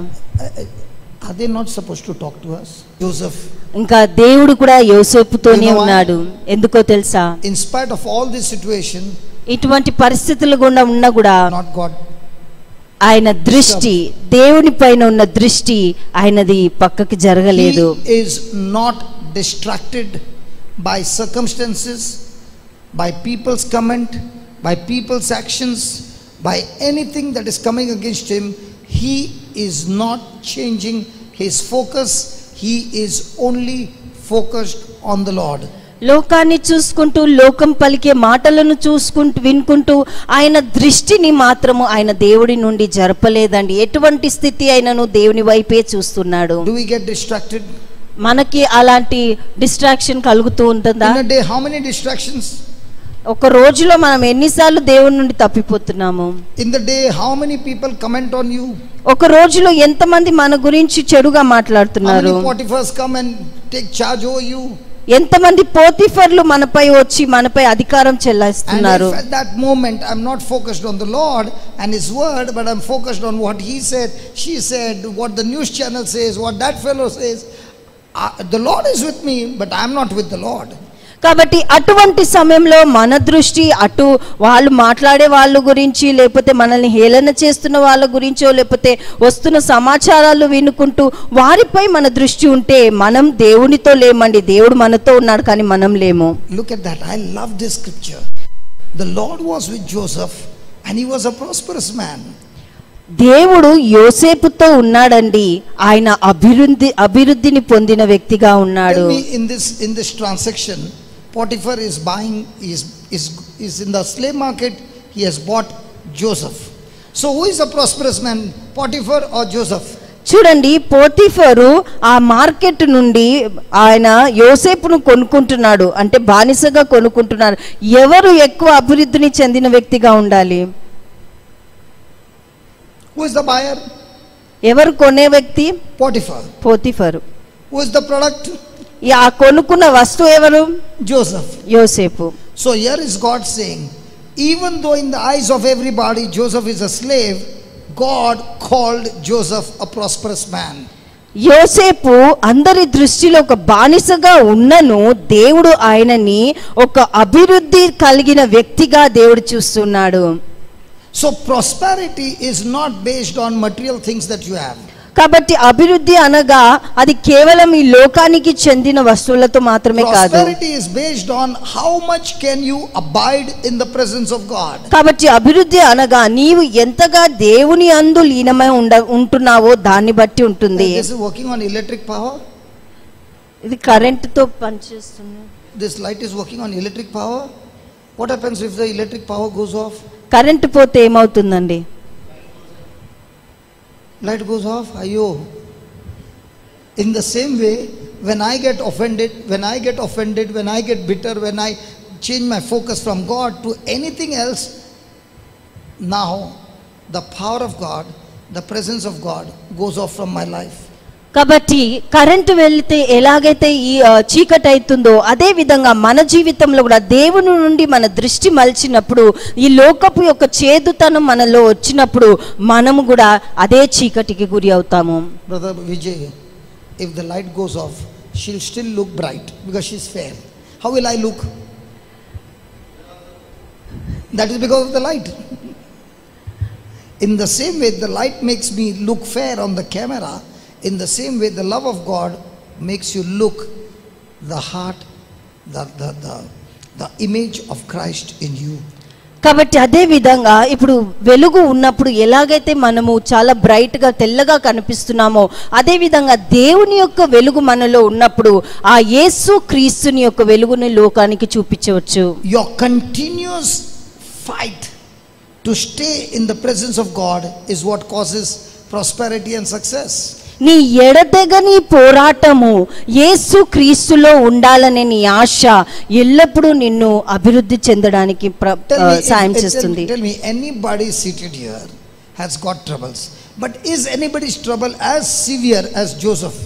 Are they not supposed to talk to us? Joseph. ఇంకా దేవుడు కూడా యోసేపుతోనే ఉన్నాడు. ఎందుకో తెలుసా? In spite of all this situation, ఇటువంటి పరిస్థితులు గుండా ఉన్నా కూడా not God. ఆయన దృష్టి దేవుని పైన ఉన్న దృష్టి ఆయనది పక్కకి జరగలేదు. He is not distracted by circumstances, by people's comment, by people's actions, by anything that is coming against him. He is not changing his focus. He is only focused on the Lord. లోకాన్ని చూసుకుంటూ లోకం పలికే మాటలను చూసుకుంటూ వినుకుంటూ ఆయన దృష్టిని మాత్రము ఆయన దేవుడి నుండి జరపలేదండి. ఎటువంటి స్థితి అయినను దేవుని వైపే చూస్తున్నాడు. Do we get distracted? మనకి అలాంటి డిస్ట్రాక్షన్ కలుగుతూ ఉంటుందా? In a day, how many distractions? ఒక రోజులో మనం ఎన్నిసార్లు దేవుని నుండి తప్పిపోతున్నాము? In the day, how many people comment on you? ఒక రోజులో ఎంతమంది మన గురించి చెడుగా How మాట్లాడుతున్నారు? many Potiphars come and take charge over you? ఎంతమంది పోతిఫర్లు మనపై వచ్చి మనపై అధికారం And చెల్లాయిస్తున్నారు? if at that moment I'm not focused on the Lord and His word, but I'm focused on what he said, she said, what the news channel says, what that fellow says, the Lord is with me, but I'm not with the Lord. కాబట్టి అటువంటి సమయంలో మన దృష్టి అటు వాళ్ళు మాట్లాడే వాళ్ళ గురించి, లేకపోతే మనల్ని హేళన చేస్తున్న వాళ్ళ గురించో, లేకపోతే వస్తున్న సమాచారాలు వినుకుంటూ వారిపై మన దృష్టి ఉంటే మనం దేవునితో లేమండి. దేవుడు మనతో ఉన్నాడు కానీ మనం లేము. Look at that. I love this scripture. The Lord was with Joseph and he was a prosperous man. దేవుడు యోసేపుతో ఉన్నాడండి. ఆయన అభివృద్ధిని పొందిన వ్యక్తిగా ఉన్నాడు. Tell me, in this transaction, Potiphar is buying, is in the slave market. He has bought Joseph. So who is a prosperous man, Potiphar or Joseph? చూడండి, పోతిఫరు ఆ market నుండి ఆయన యోసేపును కొనుక్కుంటున్నాడు, అంటే బానిసగా కొనుక్కుంటున్నారు. ఎవరు ఎక్కువ అభివృద్ధిని చెందిన వ్యక్తిగా ఉండాలి? Who is the buyer? ఎవరు కొనే వ్యక్తి? Potiphar. Potiphar. Who is the product? ఆ కొనుక్కున్న వస్తువు ఎవరు? Joseph. యోసేపు. So here is God saying, even though in the eyes of everybody Joseph is a slave, God called Joseph a prosperous man. యోసేపు అందరి దృష్టిలో ఒక బానిసగా ఉన్నను దేవుడు ఆయనని ఒక అభివృద్ధి కలిగిన వ్యక్తిగా దేవుడు చూస్తున్నాడు. So prosperity is not based on material things that you have. కాబట్టి అభివృద్ధి అనగా అది కేవలం ఈ లోకానికి చెందిన వస్తువులతో మాత్రమే కాదు. Prosperity is based on how much can you abide in the presence of God. కాబట్టి అభివృద్ధి అనగా నీవు ఎంతగా దేవుని యందు లీనమై ఉంటున్నావో దాన్ని బట్టి ఉంటుంది. This is working on electric power. ఇది కరెంట్ తో పనిచేస్తుంది. This light is working on electric power. What happens if the electric power goes off? Current పోతే ఏమవుతుందండి? Light goes off. Ayo. In the same way, when I get offended, when I get bitter, when I change my focus from God to anything else, now the power of God, the presence of God goes off from my life. కాబట్టి current వెళ్తే ఎలాగైతే ఈ చీకటి అవుతుందో అదే విధంగా మన జీవితంలో కూడా దేవుని నుండి మన దృష్టి మలిచినప్పుడు ఈ లోకపు యొక్క చేదుతనం మనలో వచ్చినప్పుడు మనము కూడా అదే చీకటికి గురి అవుతాము. Brother Vijay, if the light goes off, she'll still look bright because she's fair. How will I look? That is because of the light. In the same way, the light makes me look fair on the camera. In the same way, the love of God makes you look the heart, the image of Christ in you. కాబట్టి అదే విధంగా ఇప్పుడు వెలుగు ఉన్నప్పుడు ఎలాగైతే మనము చాలా bright గా తెల్లగా కనిపిస్తున్నామో అదే విధంగా దేవుని యొక్క వెలుగు మనలో ఉన్నప్పుడు ఆ యేసు క్రీస్తుని యొక్క వెలుగుని లోకానికి చూపించవచ్చు. Your continuous fight to stay in the presence of God is what causes prosperity and success. నీ ఎడతెగని పోరాటము యేసు క్రీస్తులో ఉండాలనే నీ ఆశ ఎల్లప్పుడూ నిన్ను అభివృద్ధి చెందడానికి సాయం చేస్తుంది. Tell me, anybody seated here has got troubles, but is anybody's trouble as severe as Joseph?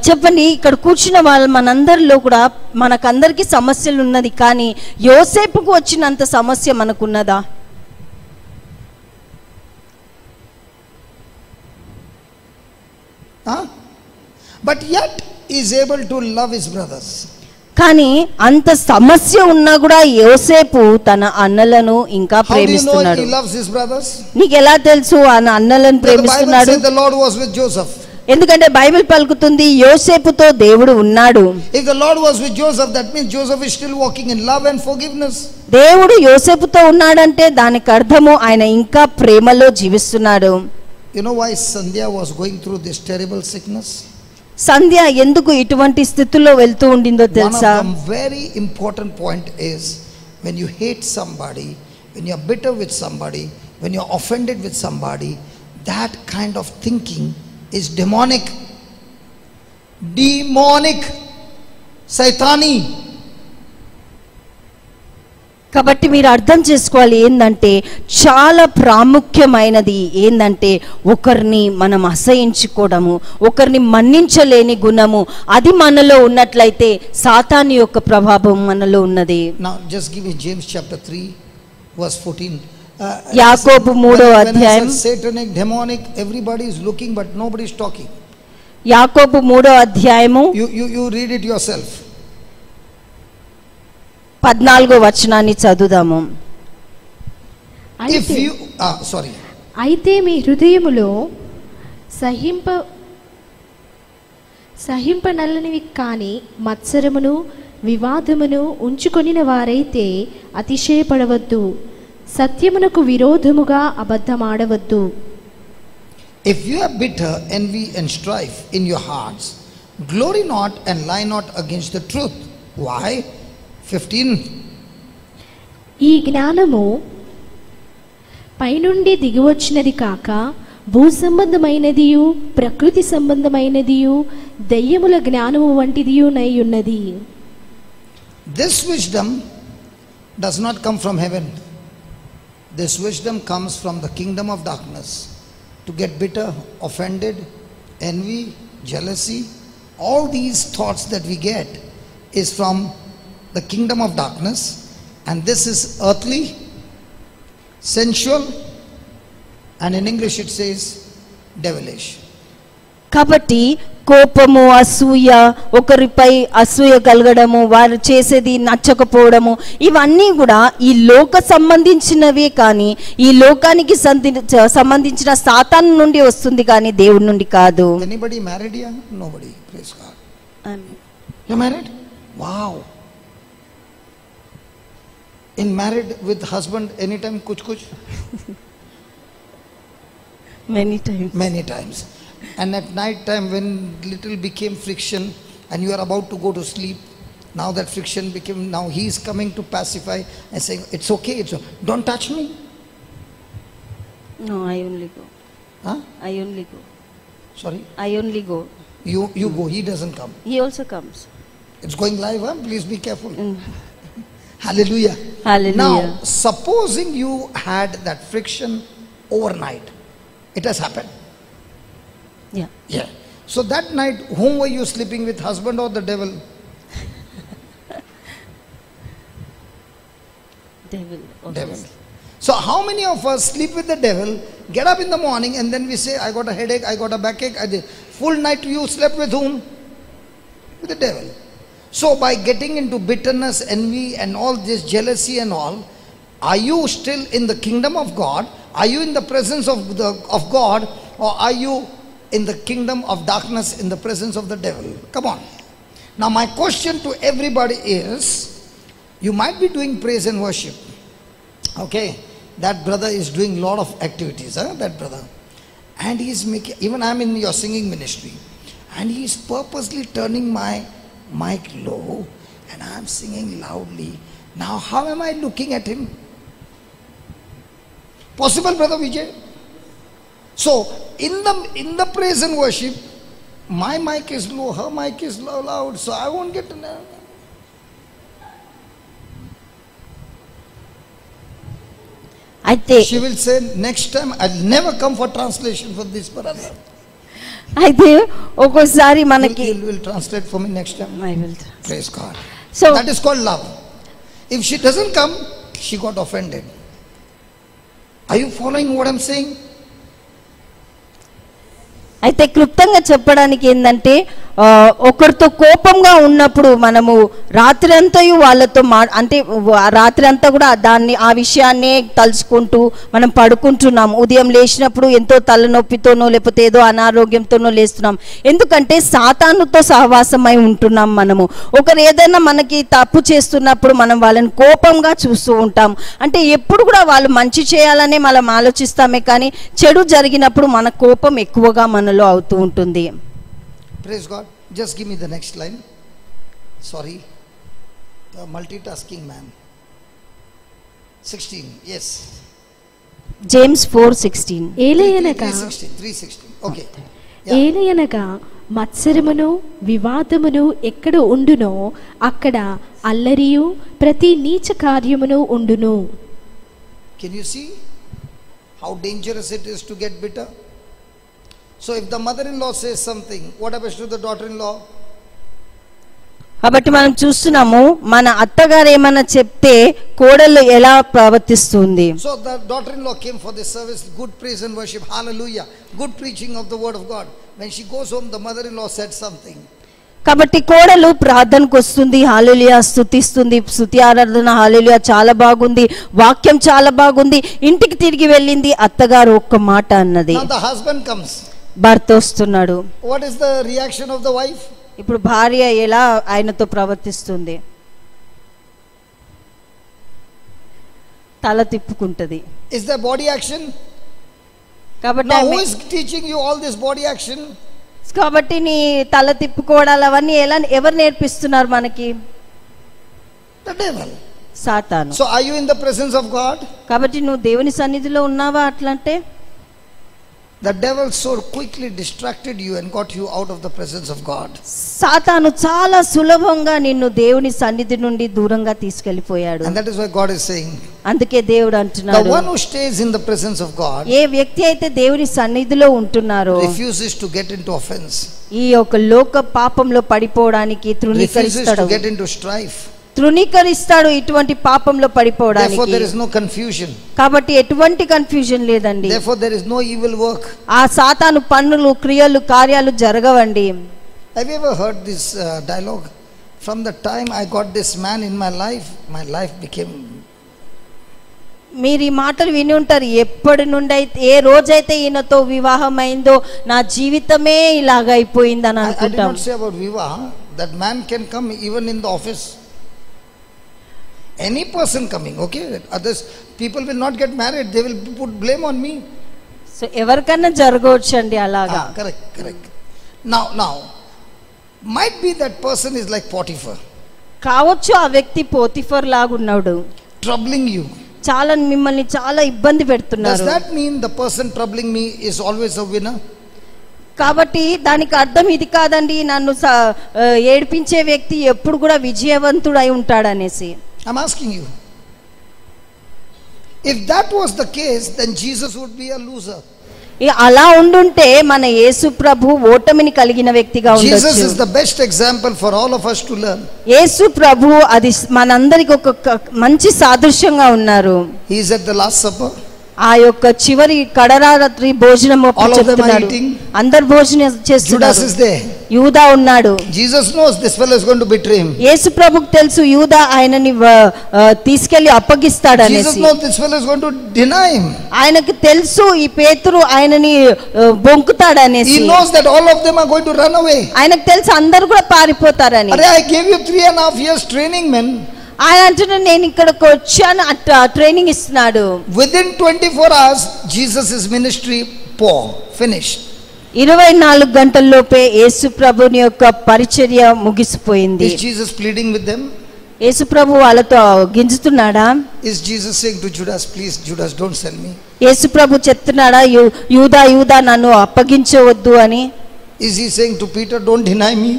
చెప్పండి, ఇక్కడ కూర్చున్న వాళ్ళు మనందరిలో కూడా మనకందరికి సమస్యలు ఉన్నది, కానీ యోసేపుకు వచ్చినంత సమస్య మనకున్నదా? But yet he is able to love his brothers. కానీ అంత సమస్య ఉన్నా కూడా యోసేపు తన అన్నలను ఇంకా How do you know ప్రేమిస్తున్నాడు. he loves his brothers? నీకు ఎలా తెలుసు ఆ అన్నలను The Bible ప్రేమిస్తున్నాడు? says the Lord was with Joseph. ఎందుకంటే బైబిల్ పలుకుతుంది యోసేపుతో దేవుడు ఉన్నాడు. If the Lord was with Joseph, that means Joseph is still walking in love and forgiveness. దేవుడు యోసేపుతో ఉన్నాడంటే దానికి అర్థము ఆయన ఇంకా ప్రేమలో జీవిస్తున్నాడు. You know why Sandhya was going through this terrible sickness? సంధ్య ఎందుకు ఇటువంటి స్థితిలో వెళ్తూ ఉండిందో One of తెలుసా? the very important point is when you hate somebody, when you are bitter with somebody, when you are offended with somebody, that kind of thinking is demonic. Demonic. Saitani. కాబట్టి మీరు అర్థం చేసుకోవాలి ఏందంటే చాలా ప్రాముఖ్యమైనది ఏందంటే ఒకరిని మనం అసహించుకోవడము, ఒకరిని మన్నించలేని గుణము అది మనలో ఉన్నట్లయితే సాతాను యొక్క ప్రభావం మనలో ఉన్నది. Now just give me James chapter 3 verse 14. యాకోబు 3వ అధ్యాయం. When I say satanic, demonic, everybody is looking but nobody is talking. యాకోబు 3వ అధ్యాయము You read it yourself. 14వ వచనాన్ని చదువుదాము. If you sorry. అయితే మీ హృదయములో సహింపనల్లనివి కాని మత్సరమును వివాదమును ఉంచుకొనిన వారైతే అతిశయపడవద్దు, సత్యమునకు విరోధముగా అబద్ధమాడవద్దు. If you are bitter, envy and strife in your hearts, glory not and lie not against the truth. Why? 15. ఈ జ్ఞానము పైనుండి దిగివచ్చినది కాక భూ సంబంధమైనదియు ప్రకృతి సంబంధమైనదియు దయ్యముల జ్ఞానము వంటిదియు నై ఉన్నది. This wisdom does not come from heaven. This wisdom comes from the kingdom of darkness. To get bitter, offended, envy, jealousy, all these thoughts that we get is from the kingdom of darkness, and this is earthly, sensual, and in English it says devilish. కాబట్టి కోపము, అసూయ, ఒకరిపై అసూయ కలగడము, వారు చేసేది నచ్చకపోవడము, ఇవన్నీ కూడా ఈ లోక సంబంధించినవే కానీ ఈ లోకానికి సంబంధించిన సాతాను నుండి వస్తుంది కానీ దేవుడి నుండి కాదు. Anybody married here? Nobody. Praise God. You married? Wow. In married with husband anytime kuch kuch? Many times. And at night time when little became friction and you are about to go to sleep, now that friction became, now he is coming to pacify and saying it's okay, don't touch me. No, I only go. Huh? I only go. Sorry? I only go. You go, he doesn't come. He also comes. It's going live, huh? Please be careful. Hallelujah. Hallelujah. Now, supposing you had that friction overnight, it has happened. Yeah. So that night, whom were you sleeping with, husband or the devil? Devil. So how many of us sleep with the devil, get up in the morning and then we say, I got a headache, I got a backache. Full night you slept with whom? With the devil. So by getting into bitterness, envy and all this jealousy and all, are you still in the kingdom of God? Are you in the presence of God, or are you in the kingdom of darkness, in the presence of the devil? Come on. Now my question to everybody is, you might be doing praise and worship. Okay, that brother is doing lot of activities, that brother. And he is making, even I am in your singing ministry, and he is purposely turning my mic low and I am singing loudly. Now how am I looking at him? Possible, brother Vijay? So in the praise and worship, my mic is low, her mic is loud, so I won't get to know. She will say, next time I'll never come for translation for this brother. అయితే ఒక్కోసారి మనకి will translate for me next time. I will. Praise God. So that is called love. If she doesn't come, she got offended. Are you following what I'm saying? అయితే క్లుప్తంగా చెప్పడానికి ఏంటంటే ఒకరితో కోపంగా ఉన్నప్పుడు మనము రాత్రి అంతయు వాళ్ళతో అంటే రాత్రి అంతా కూడా ఆ విషయాన్నే తలుచుకుంటూ మనం పడుకుంటున్నాం. ఉదయం లేచినప్పుడు ఎంతో తలనొప్పితోనో లేకపోతే ఏదో అనారోగ్యంతోనో లేస్తున్నాం. ఎందుకంటే సాతానుతో సహవాసమై ఉంటున్నాం. మనము ఒకరు ఏదైనా మనకి తప్పు చేస్తున్నప్పుడు మనం వాళ్ళని కోపంగా చూస్తూ ఉంటాం. అంటే ఎప్పుడు కూడా వాళ్ళు మంచి చేయాలనే మనం ఆలోచిస్తామే, కానీ చెడు జరిగినప్పుడు మన కోపం ఎక్కువగా మనలో అవుతూ ఉంటుంది. Praise God. Just give me the next line. Sorry. The multitasking man. 16. Yes. James 4:16. ఏలయనగా 3:16. Okay. ఏలయనగా మత్సరమును వివాదమును ఎక్కడ ఉండునో అక్కడ అల్లరియు ప్రతి నీచ కార్యమును ఉండును. Can you see how dangerous it is to get bitter? So if the mother-in-law says something, what happens to the daughter-in-law? కాబట్టి మనం చూస్తున్నాము, మన అత్తగారు ఏమన్నా చెప్తే కోడలు ఎలా ప్రవర్తిస్తుంది. So the daughter-in-law came for this service, good praise and worship, hallelujah, good preaching of the word of God. When she goes home, the mother-in-law said something. కాబట్టి కోడలు ప్రార్థనకు వస్తుంది, హల్లెలూయా స్తుతిస్తుంది, స్తుతి ఆరాధన హల్లెలూయా చాలా బాగుంది, వాక్యం చాలా బాగుంది. ఇంటికి తిరిగి వెళ్ళింది, అత్తగారు ఒక్క మాట అన్నది. Now the husband comes. భర్త వస్తున్నాడు. What is the reaction of the wife? ఇప్పుడు భార్య ఎలా ఆయనతో ప్రవర్తిస్తుంది? తల తిప్పుకుంటది. Is there body action? కాబట్టి Now who is teaching you all this body action? కాబట్టి నీ తల తిప్పుకోవడాలు అవన్నీ ఎవరు నేర్పిస్తున్నారు మనకి? The devil. సాతాను. So are you in the presence of God? కాబట్టి నువ్వు దేవుని సన్నిధిలో ఉన్నావా? అట్లంటే The devil so quickly distracted you and got you out of the presence of God. సాతాను చాలా సులభంగా నిన్ను దేవుని సన్నిధి నుండి దూరంగా తీసుకెళ్లిపోయాడు. And that is why God is saying, అందుకే దేవుడు అంటున్నాడు, the one who stays in the presence of God ఏ వ్యక్తి అయితే దేవుని సన్నిధిలో ఉంటున్నారో refuses to get into offense, ఈ యొక్క లోక పాపంలో పడిపోవడానికి refuses తృణీకరిస్తాడు, to get into strife. తృణీకరిస్తాడు ఇటువంటి పాపంలో Therefore పడిపోవడానికి. there is no confusion. కాబట్టి ఎటువంటి కన్ఫ్యూజన్ లేదండి. Therefore there is no evil work. ఆ సాతాను పన్నులు క్రియలు కార్యాలు జరగవండి. Have you ever heard this dialogue? From the time I got this man in my life became. మీరు ఈ మాటలు విని ఉంటారు. ఎప్పటి నుండి అయితే ఏ రోజైతే ఈయనతో వివాహం అయిందో నా జీవితమే ఇలాగ అయిపోయిందని I did అనుకుంటాం. not say about Viva. That man can come even in the office. Any person coming, okay? Others people will not get married. They will put blame on me. So ఎవరికన్నా జరగవచ్చు అండి అలాగా. Correct. Now, might be that person is like Potiphar. కావచ్చు ఆ వ్యక్తి Potiphar లాగా ఉన్నాడు, Troubling you. చాలా మిమ్మల్ని చాలా ఇబ్బంది Does పెడుతున్నారు. that mean the person troubling me is always a winner? కాబట్టి దానికి అర్థం ఇది కాదండి, నన్ను ఏడిపించే వ్యక్తి ఎప్పుడు కూడా విజయవంతుడై ఉంటాడనేసి. I'm asking you. If that was the case, then Jesus would be a loser. అలా ఉండుంటే మన యేసు ప్రభు ఓటమిని కలిగిన వ్యక్తిగా Jesus ఉండొచ్చు. is the best example for all of us to learn. యేసు ప్రభు అది మనందరికి ఒక మంచి సాదృశ్యంగా ఉన్నారు. He is at the Last Supper. ఆ యొక్క చివరి కడరాత్రి భోజనం All of them are చెప్తున్నాడు. eating. అందరు భోజనం Judas చేస్తున్నారు. is there. యూదా ఉన్నాడు. Jesus knows this fellow is going to betray him. యేసు ప్రభుకు తెలుసు యూదా ఆయనని తీసుకెళ్లి అప్పగిస్తాడు Jesus అనేసి. knows this fellow is going to deny him. ఆయనకు తెలుసు ఈ పేతురు ఆయనని బొంకుతాడు అనేసి. He knows that all of them are going to run away. ఆయనకు తెలుసు అందరు కూడా పారిపోతారని. Arey, I gave you 3.5 years training, men. ఆయన అంటున్నాడు నేను ఇక్కడికి వచ్చాను, ట్రైనింగ్ ఇస్తున్నాడు. Within 24 hours, Jesus' ministry finished. 24 గంటల్లోపే యేసు ప్రభుని యొక్క పరిచర్య ముగిసిపోయింది. Is Jesus pleading with them? యేసు ప్రభు వాళ్ళతో గింజుతున్నాడా? Is Jesus saying to Judas, please Judas, don't sell me? యేసు ప్రభు చెప్తున్నాడా యూదా నన్ను అప్పగించవద్దు అని? Is he saying to Peter, don't deny me?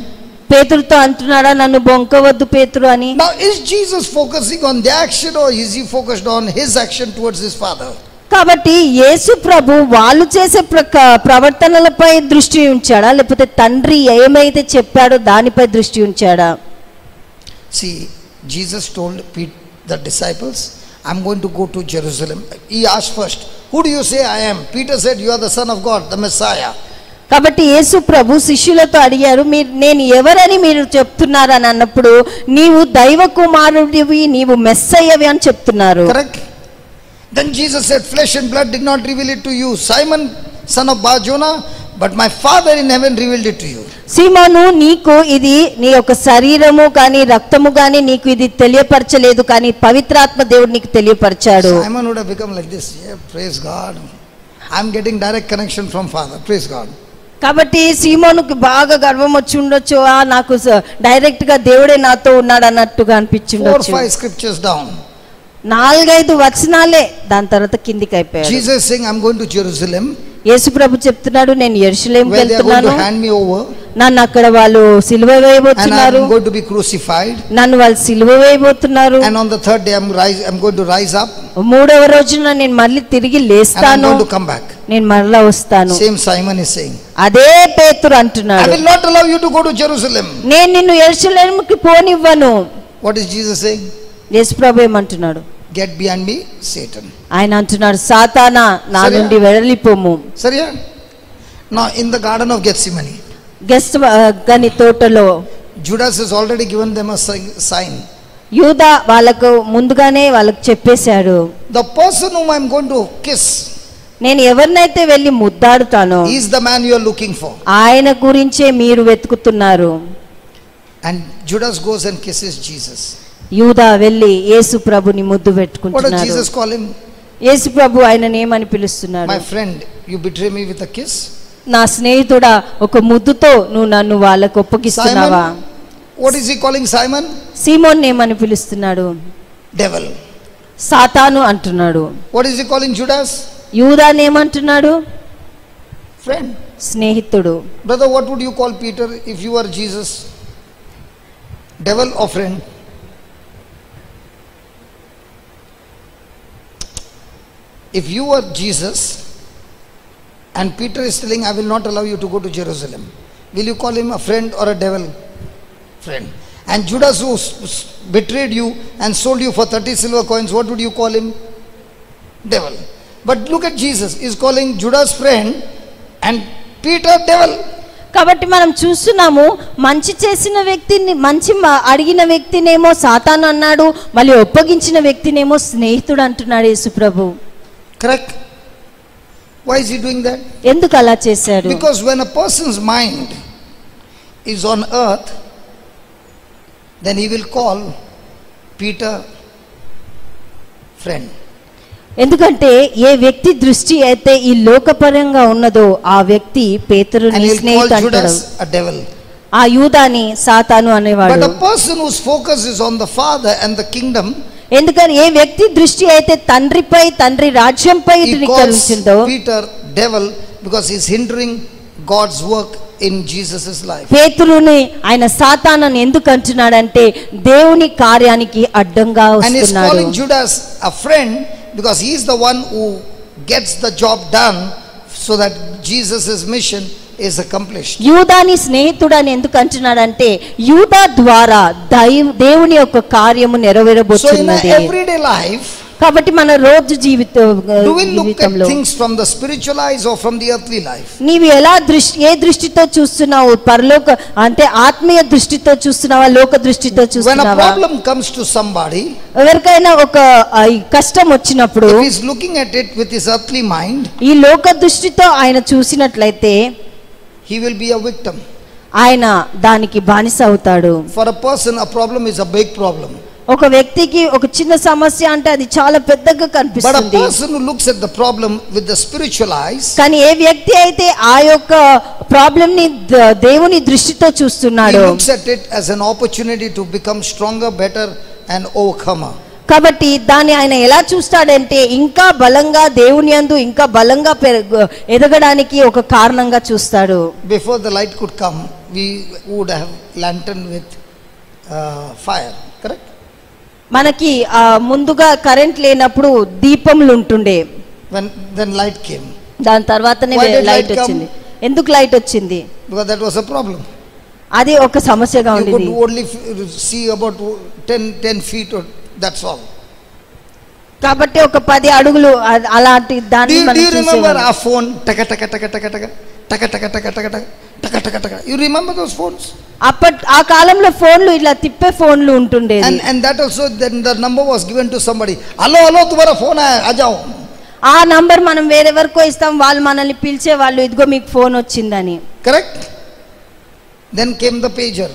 పేతురుతో అంటున్నాడా నన్ను బొంకవద్దు పేతురు అని? Now is Jesus focusing on their action or is he focused on his action towards his father? కాబట్టి యేసు ప్రభు వాళ్ళు చేసే ప్రవర్తనలపై దృష్టి ఉంచాడా లేకపోతే తండ్రి ఏమైతే చెప్పాడో దానిపై దృష్టి ఉంచాడా? See, Jesus told the disciples, I'm going to go to Jerusalem. He asked first, who do you say I am? Peter said, you are the Son of God, the Messiah. కాబట్టి యేసు ప్రభు శిష్యులతో అడిగారు, నేను ఎవరని మీరు చెప్తున్నారని అన్నప్పుడు, నీవు దైవ కుమారుడివి, నీవు మెస్సయ్యవి అని చెప్తున్నారు. Correct? Then Jesus said, flesh and blood did not reveal it to you, Simon, son of Bar-Jonah, but my Father in heaven revealed it to you. సీమోను, నీకు ఇది నీ యొక్క శరీరము కానీ రక్తము కానీ నీకు ఇది తెలియపరచలేదు, కానీ పవిత్రాత్మ దేవుడు నీకు తెలియపరిచాడు. Simon would have become like this. Yeah, praise God. I'm getting direct connection from Father. Praise God. కాబట్టి సీమోనుకి బాగా గర్వం వచ్చి ఉండొచ్చు, నాకు డైరెక్ట్ గా దేవుడే నాతో ఉన్నాడు అన్నట్టుగా 4-5 scriptures down. 4-5 వచనాలే దాని తర్వాత కిందికి అయిపోయాడు. Jesus saying, I'm going to Jerusalem. యేసు ప్రభు చెప్తున్నాడు, నేను యెరూషలేముకి where they are going to వెళ్తున్నాను, hand me over, నన్ను అక్కడ వాళ్ళు సిలువ and వేయబోతున్నారు, I'm going to be crucified, నన్ను వాళ్ళు సిలువ వేయబోతున్నారు, and on the third day I'm going to rise up, 3వ రోజున నేను మళ్ళీ తిరిగి and I'm లేస్తాను, going to come back. నేను మరలా వస్తాను. Same Simon is saying, అదే పేతురు I అంటున్నాడు, will not allow you to go to Jerusalem. నేను నిన్ను యెరూషలేముకి పోనివ్వను. What is Jesus saying? యేసు ప్రభు ఏమంటున్నాడు? Get behind me, Satan. ఆయన అంటున్నాడు, సాతానా నా సరే. నుండి వెడలిపోము. Sorry? Now in the garden of Gethsemane, గని తోటలో Judas has already given them a sign. యూదా వాళ్ళకు ముందుగానే వాళ్ళకు చెప్పేశాడు, The person whom I'm going to kiss, నేను ఎవరినైతే వెళ్ళి ముద్దాడుతానో he is the man you are looking for. ఆయన గురించే మీరు వెతుకుతున్నారు. And Judas goes and kisses Jesus. యూదా వెళ్ళి యేసు ప్రభుని ముద్దు What does పెట్టుకుంటున్నాడు. Jesus call him? యేసు ప్రభు ఆయనని ఏమని పిలుస్తున్నాడు? My friend, you betray me with a kiss? నా స్నేహితుడా, ఒక ముద్దుతో నువ్వు నన్ను వాళ్ళకు ఒప్పగిస్తున్నావా? Simon, what is he calling Simon? Simon ఏమని పిలుస్తున్నాడు? Devil. సాతాను అంటున్నాడు. What is he calling Judas? యూదాని ఏమంటున్నాడు? Friend. స్నేహితుడు. Brother, what would you call Peter if you were Jesus? Devil or friend? If you were Jesus and Peter is telling, I will not allow you to go to Jerusalem, will you call him a friend or a devil? Friend. And Judas, who betrayed you and sold you for 30 silver coins, what would you call him? Devil. But look at Jesus, he's calling Judas friend and Peter devil. కాబట్టి మనం చూస్తున్నాము, మంచి చేసిన వ్యక్తిని, అడిగిన వ్యక్తినేమో సాతాను అన్నాడు, మళ్ళీ ఒప్పగించిన వ్యక్తినేమో స్నేహితుడు అంటున్నాడు యేసు ప్రభు. Correct? Why is he doing that? ఎందుకు అలా చేశాడు? Because when a person's mind is on earth, then he will call Peter friend. ఎందుకంటే ఏ వ్యక్తి దృష్టి అయితే ఈ లోకపరంగా ఉన్నదో ఆ వ్యక్తి పేతురుని And he'll స్నేహితుడు call అంటాడు, Judas a devil. ఆ యూదాని సాతాను అనేవాడు. But a person whose focus is on the Father and the kingdom, ఎందుకని ఏ వ్యక్తి దృష్టి అయితే తండ్రిపై, తండ్రి రాజ్యంపై he calls ధృవీకరించిందో Peter devil because he's hindering God's work in Jesus' life. పేతురుని ఆయన సాతానని ఎందుకు అంటున్నాడంటే దేవుని కార్యానికి అడ్డంగా And he's వస్తున్నాడు. calling Judas a friend because he is the one who gets the job done so that Jesus' mission is accomplished. యూదాని స్నేహితుడు అని ఎందుకు అంటున్నాడంటే యూదా ద్వారా దేవుని యొక్క కార్యము So in నెరవేరబోతున్నది. our everyday life, కాబట్టి మన రోజు do we look at జీవితంలో things from the spiritual eyes or from the earthly life? నీవు ఎలా ఏ దృష్టితో చూస్తున్నావు? పరలోక అంటే ఆత్మీయ దృష్టితో చూస్తున్నావా, లోక దృష్టితో When a చూస్తున్నావా? problem comes to somebody, ఎవరికైనా ఒక ఈ కష్టం వచ్చినప్పుడు if he's looking at it with his earthly mind, ఈ లోక దృష్టితో ఆయన చూసినట్లయితే he will be a victim. ఆయన దానికి బానిస అవుతాడు. For a person, a problem is a big problem. ఒక వ్యక్తికి ఒక చిన్న సమస్య అంటే అది చాలా పెద్దగా But a కనిపిస్తుంది. person who looks at the problem with the spiritual eyes, కానీ ఏ వ్యక్తి అయితే ఆ యొక్క ప్రాబ్లం ని దేవుని దృష్టితో he చూస్తున్నాడో looks at it as an opportunity to become stronger, better and overcomer. కాబట్టి దాన్ని ఆయన ఎలా చూస్తాడంటే ఇంకా బలంగా దేవుని యందు ఇంకా బలంగా ఎదగడానికి ఒక కారణంగా చూస్తాడు. Before the light could come, we would have lantern with fire, correct? మనకి ముందుగా కరెంట్ లేనప్పుడు దీపములు ఉంటుండే, Then light came. దాని తర్వాతనే Why did light light come? వచ్చింది. ఎందుకు లైట్ వచ్చింది? Because that was a problem. అది ఒక సమస్యగా You could ఉండేది. only see about 10 feet or that's all. కాబట్టి ఒక 10 అడుగులు అలాంటి Do దాన్ని you మనం remember చూసేవాళ్ళం. our phone? Taka taka taka taka taka. taka taka taka taka taka taka taka taka. You remember those phones? ఆ కాలంలో ఫోన్లు ఇలా తిప్పే ఫోన్లు ఉంటుండేది. And that also, then the number was given to somebody. Hello, hello, तुम्हारा phone है, आ जाओ. ఆ నంబర్ మనం వేరెవరికో ఇస్తాం, వాళ్ళు మనల్ని పిలిచే వాళ్ళు, ఇదిగో మీకు ఫోన్ వచ్చిందని. Correct? Then came the pager.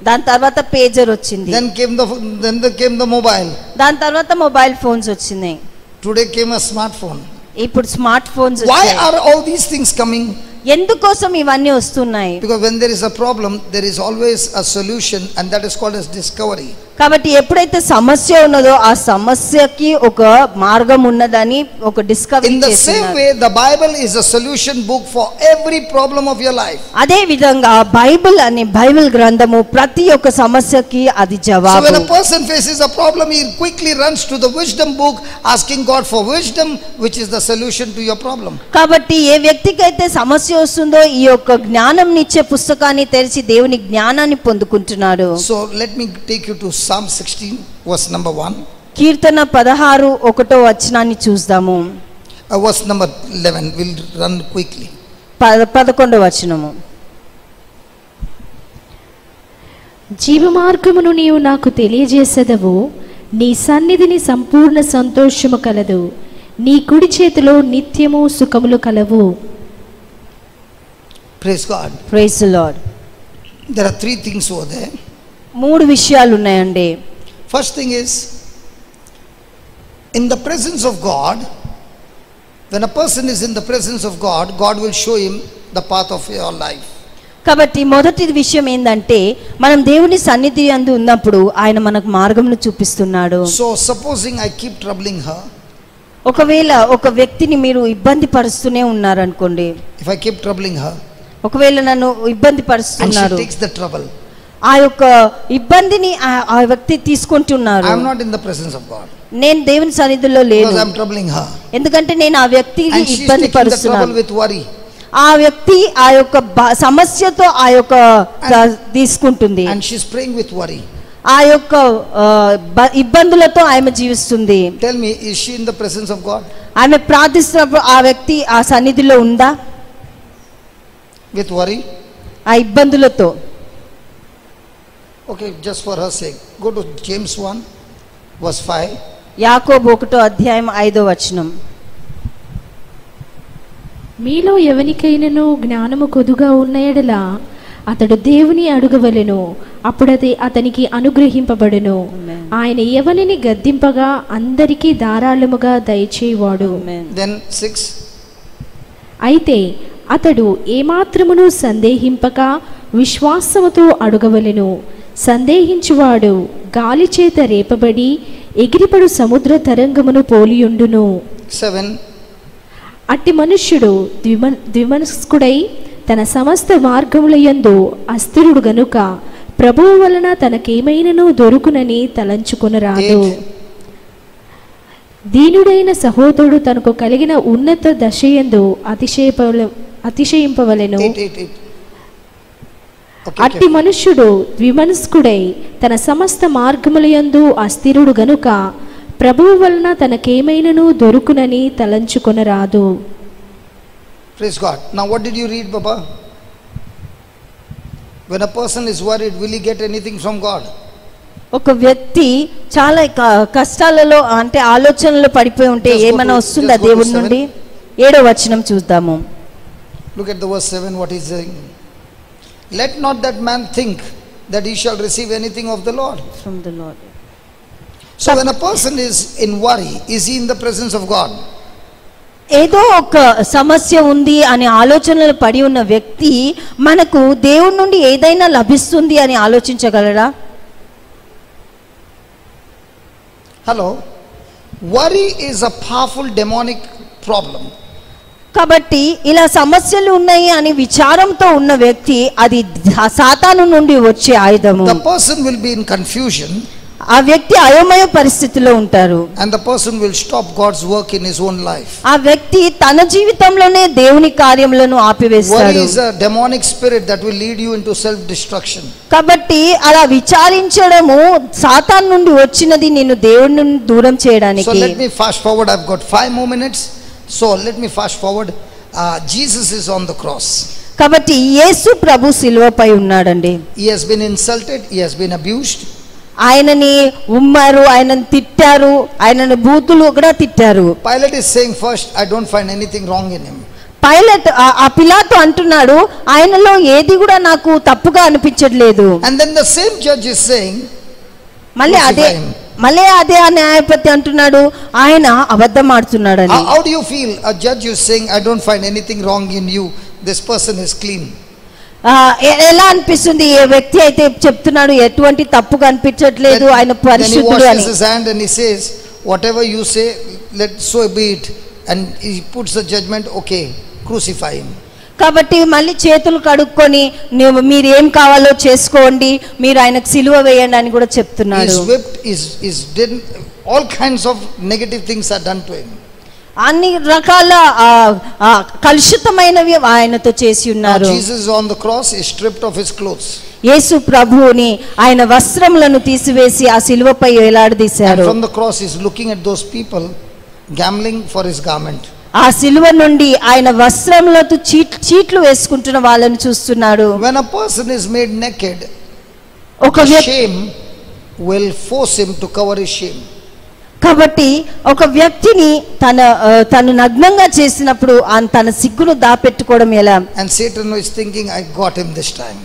దాని తర్వాత పేజర్ వచ్చింది. Then came the mobile. దాని తర్వాత మొబైల్ ఫోన్స్ వచ్చినాయి. Today came a smartphone. ఇప్పుడు స్మార్ట్ ఫోన్స్ Why వచ్చాయి. are all these things coming? ఎందుకోసం ఇవన్నీ వస్తున్నాయి? Because when there is a problem, there is always a solution, and that is called as discovery. కాబట్టి ఎప్పుడైతే సమస్య ఉన్నదో ఆ సమస్యకి ఒక మార్గం ఉన్నదని ఒక డిస్కవరీ In the same చేస్తున్నారు. way, the Bible is a solution book for every problem of your life. అదే విధంగా బైబిల్ గ్రంథము ప్రతి ఒక్క సమస్యకి అది So జవాబు. when a person faces a problem, he quickly runs to the wisdom book, asking God for wisdom, which is the solution to your problem. కాబట్టి ఏ వ్యక్తికి అయితే సమస్య వస్తుందో ఈ యొక్క జ్ఞానం ఇచ్చే పుస్తకాన్ని తెరిచి దేవుని జ్ఞానాన్ని పొందుకుంటున్నాడు. So let me take you to Psalm 16, verse number 1. కీర్తన 16:1 చూద్దాము. Verse number 11. We'll run quickly. 11 జీవమార్గమును నీవు నాకు తెలియజేసెదవు, నీ సన్నిధిని సంపూర్ణ సంతోషము కలదు, నీ కుడి చేతిలో నిత్యము సుఖములు కలవు. Praise God. Praise the Lord. There are 3 things over there. 3 విషయాలు ఉన్నాయండి. First thing is, in the presence of God, when a person is in the presence of God, God will show him the path of your life. కాబట్టి మొదటి విషయం ఏంటంటే మనం దేవుని సన్నిధి యందు ఉన్నప్పుడు ఆయన మనకు మార్గమును చూపిస్తున్నాడు. So supposing I keep troubling her, ఒకవేళ ఒక వ్యక్తిని మీరు ఇబ్బంది పరుస్తూనే ఉన్నారనుకోండి, if I keep troubling her ఒకవేళ నన్ను ఇబ్బంది and పరుస్తున్నారు, she takes the trouble, ఆ యొక్క ఇబ్బందిని ఆ వ్యక్తి తీసుకుంటున్నారు, I am not in the presence of God నేను దేవుని సన్నిధిలో లేను, because I am troubling her, ఎందుకంటే నేను ఆ వ్యక్తిని and she is ఇబ్బంది taking the trouble పరుస్తున్నాను. with worry. ఆ వ్యక్తి ఆ యొక్క సమస్యతో ఆ యొక్క తీసుకుంటుంది, And she is praying with worry. ఆ యొక్క ఇబ్బందులతో ఆమె జీవిస్తుంది. Tell me, is she in the presence of God? ఆమె ప్రార్థిస్తున్నప్పుడు ఆ వ్యక్తి ఆ సన్నిధిలో ఉందా? With worry? ఆ ఇబ్బందులతో. Okay, just for her sake, go to James 1, verse 5. యాకోబు 1:5. మీలో ఎవనికైనను జ్ఞానము కొదుగా ఉన్న ఎడల అతడు దేవుని అడుగవలెను, అప్పుడది అతనికి అనుగ్రహింపబడును. ఆయన ఎవనిని గద్దింపగా అందరికీ ధారాళముగా దయచేవాడు. Then 6. అయితే అతడు ఏమాత్రమును సందేహింపక విశ్వాసముతో అడుగవలెను. సందేహించువాడు గాలి చేత రేపబడి ఎగిరిపడు సముద్ర తరంగమును పోలియుండును. 7. అట్టి మనుష్యుడు ద్విమనస్కుడై తన సమస్త మార్గములయందు అస్థిరుడు గనుక ప్రభువు వలన తనకేమైనను దొరుకునని తలంచుకొనరాదు. 8. దీనుడైన సహోదరుడు తనకు కలిగిన ఉన్నత దశయందు అతిశయింపవలెను. 8. అట్టి మనుష్యుడు ద్విమనస్కుడై తన సమస్త మార్గములయందు అస్థిరుడు గనుక ప్రభువు వలన తనకేమైనను దొరుకునని తలంచుకొనరాదు. Praise God. Now what did you read, Baba? When a person is worried, will he get anything from God? ఒక వ్యక్తి చాలా కష్టాలలో అంటే ఆలోచనలో పడిపోయి ఉంటే ఏమైనా వస్తుందా దేవుడి నుండి? 7 చూద్దాము. Look at the verse 7, what he's saying. Let not that man think that he shall receive anything of the Lord. From the Lord. So when a person is in worry, is he in the presence of God? ఏదో ఒక సమస్య ఉంది అనే ఆలోచనలు పడి ఉన్న వ్యక్తి మనకు దేవుడి నుండి ఏదైనా లభిస్తుంది అని ఆలోచించగలరా? Hello? Worry is a powerful demonic problem. కాబట్టి ఇలా సమస్యలు ఉన్నాయి అని విచారంతో ఉన్న వ్యక్తి అది సాతాను నుండి వచ్చే ఆయుధము. The person will be in confusion. ఆ వ్యక్తి అయోమయ పరిస్థితిలో ఉంటారు. And the person will stop God's work in his own life. ఆ వ్యక్తి తన జీవితంలోనే దేవుని కార్యములను ఆపివేస్తాడు. Worry is a demonic spirit that will lead you into self-destruction. కాబట్టి అలా విచారించడము సాతాను నుండి వచ్చినది నిన్ను దేవుని నుండి దూరం చేయడానికి. So let me fast forward. I've got 5 more minutes. So let me fast forward. Jesus is on the cross. కాబట్టి యేసు ప్రభు సిలువపై ఉన్నాడండి. He has been insulted, he has been abused. ఆయనని ఉమ్మారు, ఆయనని తిట్టారు, ఆయనని బూతులు కూడా తిట్టారు. Pilate is saying first, I don't find anything wrong in him. Pilot ఆ పిలాతు అంటున్నాడు, ఆయనలో ఏది కూడా నాకు తప్పుగా అనిపించట్లేదు. And then the same judge is saying, మళ్ళీ అదే ఆ న్యాయపతి అంటున్నాడు, ఆయన అబద్ధం ఆడుతున్నాడని. how do you feel? A judge is saying, I don't find anything wrong in you, this person is clean. ఎలా అనిపిస్తుంది? ఏ వ్యక్తి అయితే చెప్తున్నాడు ఎటువంటి తప్పు కనిపించట్లేదు, ఆయన పరిశుద్ధుడు అని. Then he washes his hand and he says, whatever you say, let so be it. And he puts the judgment, okay, crucify him. కాబట్టి మళ్ళీ చేతులు కడుక్కొని మీరు ఏం కావాలో చేసుకోండి, మీరు ఆయనకు సిలువ వేయండి అని కూడా చెప్తున్నాడు. He is whipped, is dead, all kinds of negative things are done to him. అన్ని రకాల కలుషితమైనవి ఆయనతో చేసి ఉన్నారు. Jesus on the cross is stripped of his clothes. యేసు ప్రభువుని ఆయన వస్త్రములను తీసివేసి ఆ సిలువపై వేలాడదీశారు. And from the cross he is looking at those people gambling for his garment. ఆ సిలువ నుండి ఆయన వస్త్రములతో చీట్లు వేసుకుంటున్న వాళ్ళని చూస్తున్నాడు. When a person is made naked, shame will force him to cover his shame. కాబట్టి ఒక వ్యక్తిని తను నగ్నంగా చేసినప్పుడు తన సిగ్గును దాపెట్టుకోవడం ఎలా? And Satan is thinking, I got him this time.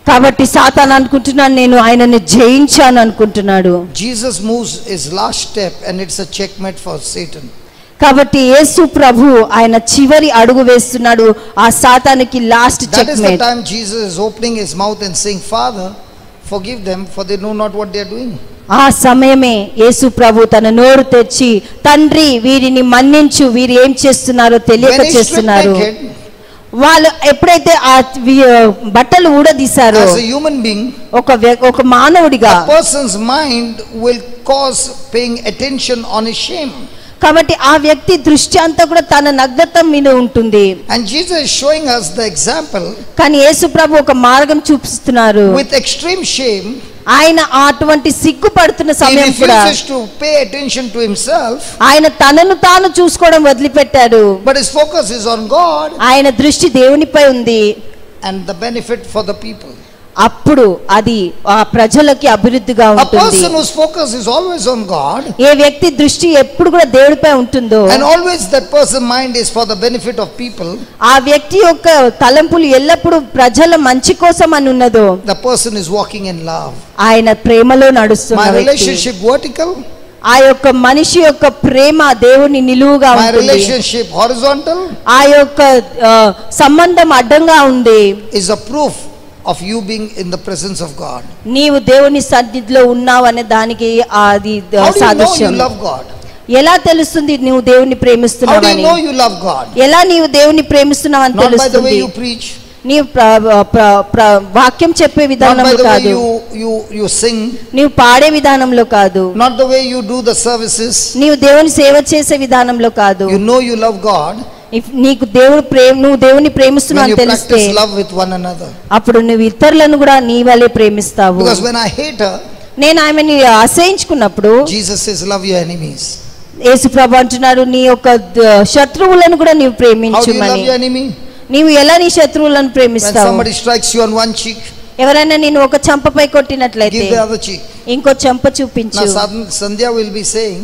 కాబట్టి సాతాను అనుకుంటున్నాడు, నేను ఆయనని జయించాను అనుకుంటున్నాడు. Jesus moves his last step and it's a checkmate for Satan. కాబట్టి యేసు ప్రభు ఆయన చివరి అడుగు వేస్తున్నాడు, ఆ సాతానుకి last checkmate. That is the time Jesus is opening his mouth and saying, Father, forgive them for they know not what they are doing. ఆ సమయమే యేసు ప్రభు తన నోరు తెచ్చి, తండ్రి వీరిని మన్నించు, వీరు ఏం చేస్తున్నారో తెలియక చేస్తున్నారు. వాళ్ళు ఎప్పుడైతే ఆ బట్టలు ఊడదీశారో, as a human being, ఒక మానవుడిగా, a person's mind will cause paying attention on his shame. కాబట్టి ఆ వ్యక్తి దృష్టి అంతా కూడా తన నగ్నత మీద ఉంటుంది. And Jesus is showing us the example. కానీ యేసు ప్రభు ఒక మార్గం చూపిస్తున్నారు. With extreme shame, ఆయన అటువంటి సిగ్గుపడుతున్న సమయం కూడా he refuses to pay attention to himself. ఆయన తనను తాను చూసుకోవడం వదిలిపెట్టాడు. But his focus is on God. ఆయన దృష్టి దేవునిపై ఉంది. And the benefit for the people. అప్పుడు అది ఆ ప్రజలకి అభివృద్ధిగా ఉంటుంది. A person whose focus is always on God, ఏ వ్యక్తి దృష్టి ఎప్పుడు కూడా దేవుడిపై ఉంటుందో, and always that person mind is for the benefit of people, ఆ వ్యక్తి యొక్క తలంపులు ఎల్లప్పుడూ ప్రజల మంచి కోసం అని ఉన్నదో, the person is walking in love. ఆయన ప్రేమలో నడుస్తున్న my వ్యక్తి. relationship vertical, ఆ యొక్క మనిషి యొక్క ప్రేమ దేవుని నిలువుగా my ఉంటుంది. relationship horizontal, ఆ యొక్క సంబంధం అడ్డంగా ఉంది. is a proof of you being in the presence of God. నీవు దేవుని సన్నిధిలో ఉన్నావు అనే దానికి అది సాదృశ్యం. You love God. ఎలా తెలుస్తుంది నువ్వు దేవుని ప్రేమిస్తున్నావని? How do you know you love God? ఎలా నీవు దేవుని ప్రేమిస్తున్నావని తెలుస్తుంది? Not by the way you preach. నీవు వాక్యం చెప్పే విధానంలో కాదు. You sing. నీవు పాడే విధానంలో కాదు. Not the way you do the services. నీవు దేవుని సేవ చేసే విధానంలో కాదు. You know you love God. నీకు నువ్వు దేవుని ప్రేమిస్తున్నావు అని తెలిస్తే, love with one another. అప్పుడు నువ్వు ఇతరులను కూడా నీ వలే ప్రేమిస్తావు. Because when I hate her, నేను ఆమెని అసహించుకున్నప్పుడు, Jesus says love your enemies. యేసు ప్రభు అంటున్నాడు, నీ యొక్క శత్రువులను కూడా నీవు ప్రేమించుమని. నీవు ఎలా నీ శత్రువులను ప్రేమిస్తావు? When somebody strikes you on one cheek, ఎవరైనా నేను ఒక చెంపపై కొట్టినట్లయితే give the other cheek. ఇంకో చెంప చూపించు. Now Sandhya will be saying,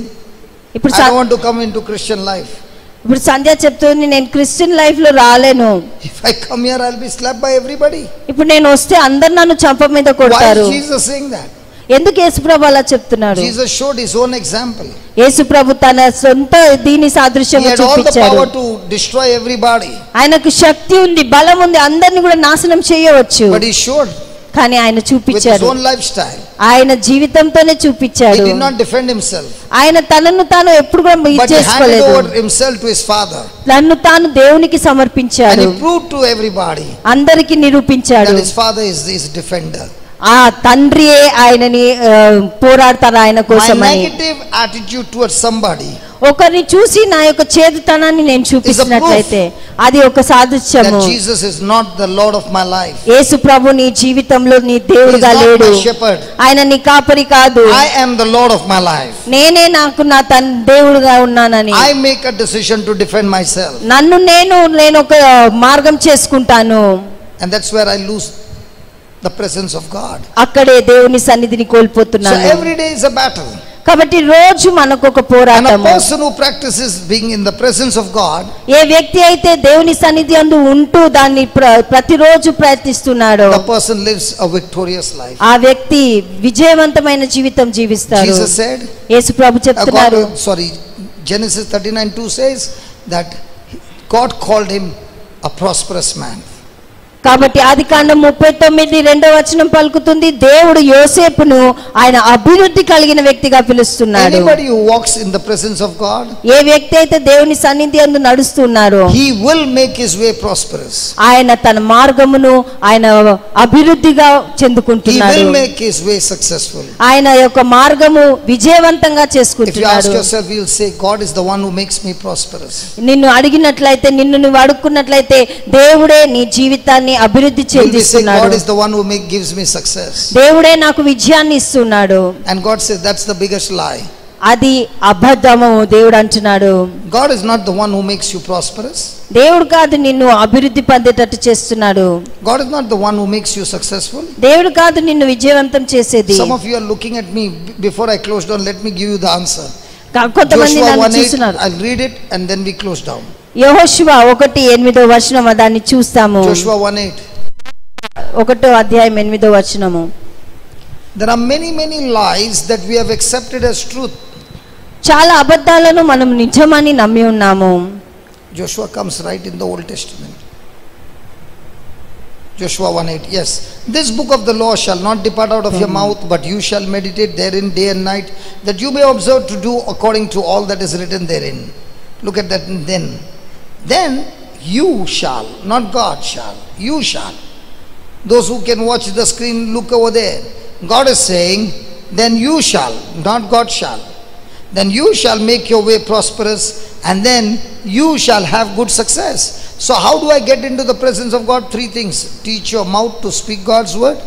ఇప్పుడు I don't want to come into Christian life. ఇప్పుడు సంధ్య చెప్తుంది, నేను క్రిస్టియన్ లైఫ్ లో రాలేను. If I come here, I'll be slapped by everybody. ఇప్పుడు నేను వస్తే అందరు నన్ను చెంప మీద కొడతారు. Why is Jesus saying that? ఎందుకు యేసుప్రభు అలా చెప్తున్నాడు? Jesus showed his own example. యేసుప్రభు తన సొంత దీని సాదృశ్యంగా చూపించాడు. He had all the power to destroy everybody. ఆయనకు శక్తి ఉంది, బలం ఉంది, అందరిని కూడా నాశనం చేయవచ్చు. But he showed, కానీ ఆయన చూపించాడు, with his own lifestyle. ఆయన జీవితంతోనే చూపించాడు. He did not defend himself. ఆయన తనను తాను ఎప్పుడు కూడా చేసుకోలేదు. But he handed over himself to his father. తనను తాను దేవునికి సమర్పించాడు. And he proved to everybody అందరికి నిరూపించాడు that his father is his defender. ఆ తండ్రియే ఆయనని పోరాడతారు ఆయన My కోసమని. negative attitude towards somebody ఒకరిని చూసి నా యొక్క చేదుతనాన్ని నేను చూపిస్తున్నట్లయితే అది ఒక సాదృశ్యము. that Jesus is not the Lord of my life. యేసు ప్రభు నీ జీవితంలో నీ దేవుడుగా He is not లేడు. my shepherd. ఆయన నీ కాపరి కాదు. I am the Lord of my life. నేనే నాకు నా దేవుడుగా ఉన్నానని. I make a decision to defend myself. నన్ను నేను ఒక మార్గం చేసుకుంటాను. And that's where I lose the presence of God. అక్కడే దేవుని సన్నిధిని So కోల్పోతున్నాను. every day is a battle. కాబట్టి రోజు మనకు ఒక And a పోరాటము. person who practices being in the presence of God, ఏ వ్యక్తి అయితే దేవుని సన్నిధి అందు ఉంటూ దాన్ని ప్రతిరోజు ప్రయత్నిస్తున్నాడో the person lives a victorious life. ఆ వ్యక్తి విజయవంతమైన జీవితం జీవిస్తాడు. Jesus said, యేసు ప్రభు చెప్తున్నారు. Genesis 39:2 says that God called him a prosperous man. కాబట్టి ఆదికాండం 39:2 పలుకుతుంది, దేవుడు యోసేపును ఆయన అభివృద్ధి కలిగిన వ్యక్తిగా పిలుస్తున్నాడు. Anybody who walks in the presence of God, ఏ వ్యక్తి అయితే దేవుని సన్నిధి యందు నడుస్తున్నారో he will make his way prosperous. ఆయన తన మార్గమును ఆయన అభివృద్ధిగా He చెందుకుంటున్నాడు. will make his way successful. ఆయన యొక్క మార్గము విజయవంతంగా If you ask చేసుకుంటున్నాడు. yourself, you will say, God is the one who makes me prosperous. నిన్ను అడిగినట్లయితే, నిన్ను నువ్వు అడుక్కున్నట్లయితే దేవుడే నీ జీవితాన్ని అభివృద్ధి You will be saying, చెందిస్తున్నాడు. God is the one who gives me success. దేవుడే నాకు విజయాన్ని ఇస్తున్నాడు. And God says, that's the biggest lie. అది అబద్ధము. దేవుడు అంటున్నాడు, God is not the one who makes you prosperous. దేవుడు కాదు నిన్ను అభివృద్ధి పొందేటట్టు చేస్తున్నాడు. God is not the one who makes you successful. దేవుడు కాదు నిన్ను విజయవంతం చేసేది. Some of you are looking at me. Before I close down, let me give you the answer. కొంతమంది Joshua నన్ను 1:8, చూస్తున్నారు. I'll read it and then we close down. యెహోషువ 1:8 దాన్ని చూస్తాము. Joshua 1:8. 1:8. There are many lies that we have accepted as truth. చాలా అబద్ధాలను మనం నిజమని నమ్మి ఉన్నాము. Joshua comes right in the Old Testament. Joshua 1:8. Yes, this book of the law shall not depart out of your mouth, but you shall meditate therein day and night, that you may observe to do according to all that is written therein. Look at that. Then you shall, not God shall, you shall. Those who can watch the screen, look over there. God is saying, then you shall, not God shall. Then you shall make your way prosperous, and then you shall have good success. So how do I get into the presence of God? 3 things. Teach your mouth to speak God's word.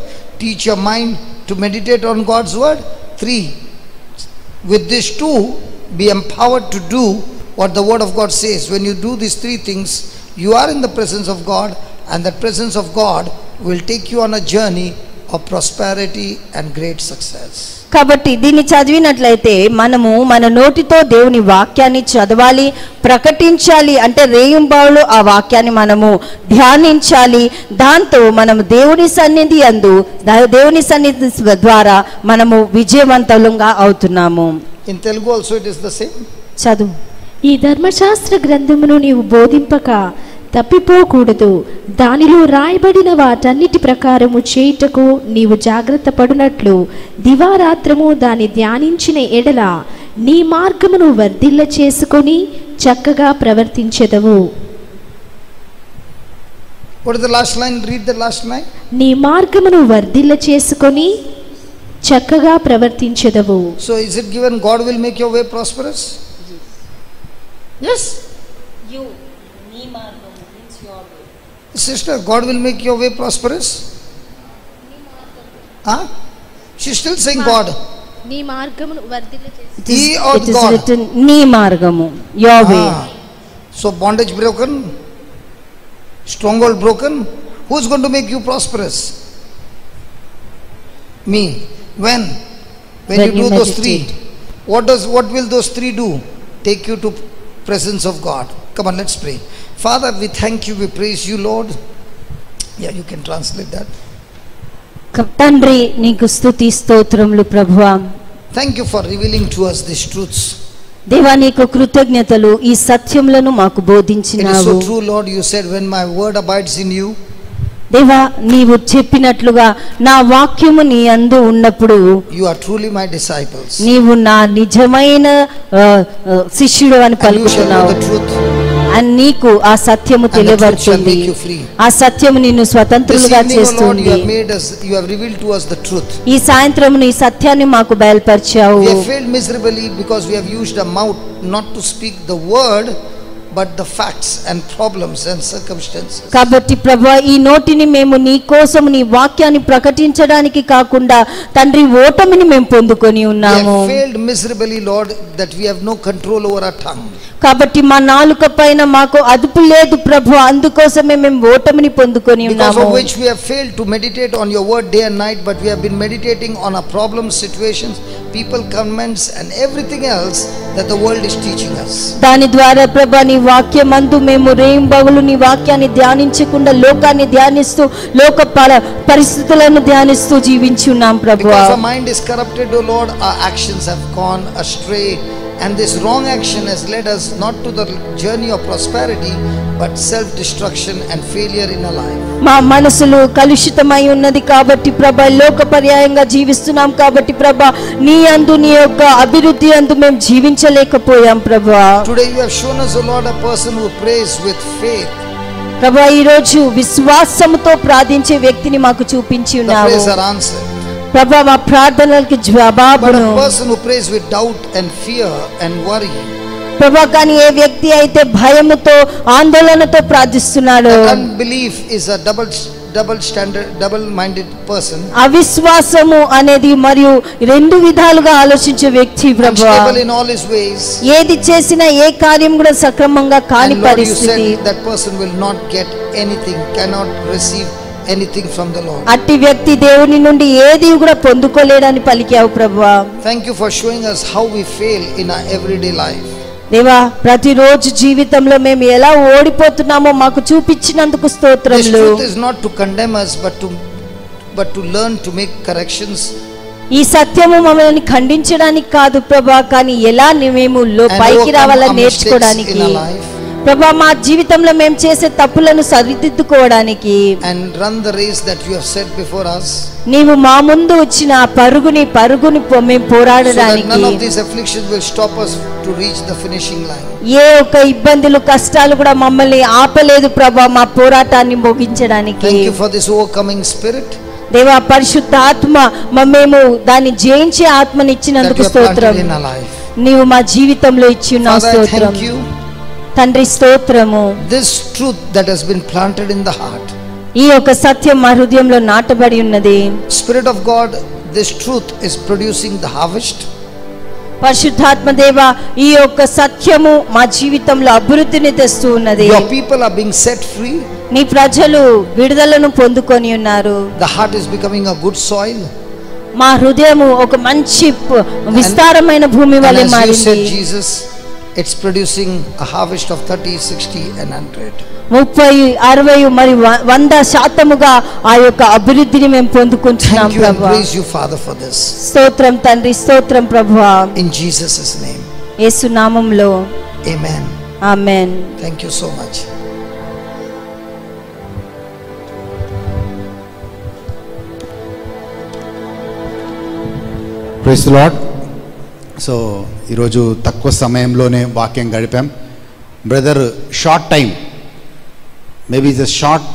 Teach your mind to meditate on God's word. 3. With these 2, be empowered to do what the word of God says. When you do these 3 things, you are in the presence of God, and that presence of God will take you on a journey of prosperity and great success. కాబట్టి దీన్ని చదివినట్లయితే మనము మన నోటితో దేవుని వాక్యాన్ని చదవాలి, ప్రకటించాలి. అంటే రేయింబావులు ఆ వాక్యాన్ని మనము ధ్యానించాలి. దాంతో మనము దేవుని సన్నిధి యందు దేవుని సన్నిధి ద్వారా మనము విజయవంతంగా అవుతున్నాము. In Telugu also it is the same. చదువు. ఈ ధర్మశాస్త్ర గ్రంథమును నీవు బోధింపక తప్పిపోకూడదు. దానిలో రాయబడిన వాటన్నిటి ప్రకారము చేయుటకు నీవు జాగ్రత్త పడునట్లు దివారాత్రము దాన్ని ధ్యానించిన ఎడల నీ మార్గమును వర్ధిల్ల చేసుకొని చక్కగా ప్రవర్తించెదవు. What is the last line? Read the last line. నీ మార్గమును వర్ధిల్ల చేసుకొని చక్కగా ప్రవర్తించెదవు. So is it given God will make your way prosperous? Yes. Sister, God will make your way prosperous? Huh? She's still saying God. నీ మార్గమును వర్ధిల్ల చేసుకొని He or It is God? written, నీ మార్గము, your way. So bondage broken, stronghold broken. Who is going to make you prosperous? Me. When When you you do those 3. meditate. What will those 3 do? Take you to presence of God. Come on, let's pray. Father, we thank you, we praise you, Lord. Yeah, you can translate that. తండ్రి నీకు స్తుతి స్తోత్రములు ప్రభువా. Thank you for revealing to us these truths. దేవా నీకు కృతజ్ఞతలు, ఈ సత్యములను మాకు It is బోధించినావు. so true, Lord. You said, when my word abides in you, దేవా నీవు చెప్పినట్లుగా నా వాక్యము నీ యందు ఉన్నప్పుడు you are truly my disciples. నీవు నా నిజమైన శిష్యుడు అని And you shall know పలుకుతున్నావు. the truth, అని నీకు ఆ సత్యము And the truth shall తెలియబడుతుంది. make you free. ఆ సత్యము నిన్ను This స్వతంత్రులుగా evening, O Lord, చేస్తుంది. you have revealed to us the truth. ఈ సాయంత్రం నీ సత్యాన్ని మాకు బయలుపరిచావు. We have failed miserably because we have used our mouth not to speak the word, but the facts and problems and circumstances. కాబట్టి ప్రభువా, ఈ నోటిని మేము నీ కోసం నీ వాక్యాన్ని ప్రకటించడానికి కాకుండా తండ్రి ఓటమిని మేము పొందుకొని We ఉన్నాము. have failed miserably, Lord, that we have no control over our tongue. కాబట్టి మా నాలుక పైన మాకు అదుపు లేదు ప్రభు, అందుకోసమే మేము ఓటమిని పొందుకొని Because ఉన్నాము. of which we have failed to meditate on your word day and night, but we have been meditating on our problems, situations, people, comments, and everything else that the world is teaching us. దాని ద్వారా ప్రభా నీ వాక్యమందు మేము రేయింబగలు నీ వాక్యాన్ని ధ్యానించకుండా లోకాన్ని ధ్యానిస్తూ లోక పరిస్థితులను ధ్యానిస్తూ జీవించి ఉన్నాం ప్రభువా. Because our mind is corrupted, O Lord, our actions have gone astray, and this wrong action has led us not to the journey of prosperity, but self-destruction and failure in our life. మా మనసులు కలుషితమై ఉన్నది కాబట్టి ప్రభా, లోక పర్యాయంగా జీవిస్తున్నాం కాబట్టి ప్రభా, నీ అందు నీ యొక్క అభివృద్ధి అందు మేము జీవించలేకపోయాం ప్రభా. Today you have shown us, O Lord, a person who prays with faith. ప్రభా, ఈ రోజు విశ్వాసముతో ప్రార్థించే వ్యక్తిని మాకు చూపించి The ఉన్నావు prayers are answered. ప్రభా. మా ప్రార్థనలకి But జవాబును a person who prays with doubt and fear and worry, ప్రభా, కానీ ఏ వ్యక్తి అయితే భయముతో ఆందోళనతో ప్రార్థిస్తున్నాడో, that unbelief is a double-minded person, అవిశ్వాసము అనేది మరియు రెండు విధాలుగా ఆలోచించే వ్యక్తి ప్రభా. unstable in all his ways. ఏది చేసినా ఏ కార్యం కూడా సక్రమంగా కాని And Lord, you పరిస్థితి. said that person will not get anything, cannot receive anything from the Lord. అట్టి వ్యక్తి దేవుని నుండి ఏది కూడా పొందుకోలేడని పలికావు ప్రభువా. Thank you for showing us how we fail in our everyday life. దేవా, ప్రతిరోజు జీవితంలో మేము ఎలా ఓడిపోతున్నామో మాకు చూపించినందుకు This స్తోత్రములు. truth is not to condemn us, but to learn to make corrections. ఈ సత్యము మమ్మల్ని ఖండించడానికి కాదు ప్రభా, కానీ ఎలా మేము And పైకి overcome రావాలని our mistakes నేర్చుకోవడానికి in our life. ప్రభా, మా జీవితంలో మేము చేసే తప్పులను సరిదిద్దుకోవడానికి And run the race that you have set before us, నీవు మా ముందు వచ్చిన ఆ పరుగుని మేము so that పోరాడడానికి none of these afflictions will stop us to reach the finishing line. ఏ ఒక్క ఇబ్బందులు కష్టాలు కూడా మమ్మల్ని ఆపలేదు ప్రభా మా పోరాటాన్ని ముగించడానికి. Thank you for this overcoming spirit దేవా, పరిశుద్ధ ఆత్మ మేము దాన్ని జయించే ఆత్మని that ఇచ్చినందుకు you have planted స్తోత్రం. in our life. నీవు మా జీవితంలో ఇచ్చిన Father, I స్తోత్రం thank you. తండ్రి, స్తోత్రము. This truth that has been planted in the heart, ఈ యొక్క సత్యం మా హృదయంలో నాటబడి ఉన్నది. Spirit of God, this truth is producing the harvest. పరిశుద్ధాత్మ దేవ, ఈ యొక్క సత్యము మా జీవితంలో అభివృద్ధిని తెస్తూ ఉన్నది. Your people are being set free. నీ ప్రజలు విడుదలను పొందుకొని ఉన్నారు. The heart is becoming a good soil. మా హృదయము ఒక మంచి విస్తారమైన భూమి And వలె as you మారింది. said, Jesus, it's producing a harvest of 30, 60 and 100. 30, 60 మరి 100% ఆ యొక్క అభివృద్ధిని మేము పొందుకుంటున్నాం Thank you and ప్రభువా. praise you, Father, for this. స్తోత్రం తండ్రి, స్తోత్రం ప్రభువా. In Jesus' name, యేసు నామములో amen. Amen. Thank you so much. Praise the Lord. So ఈరోజు తక్కువ సమయంలోనే వాక్యం గడిపాం. Brother short time, maybe the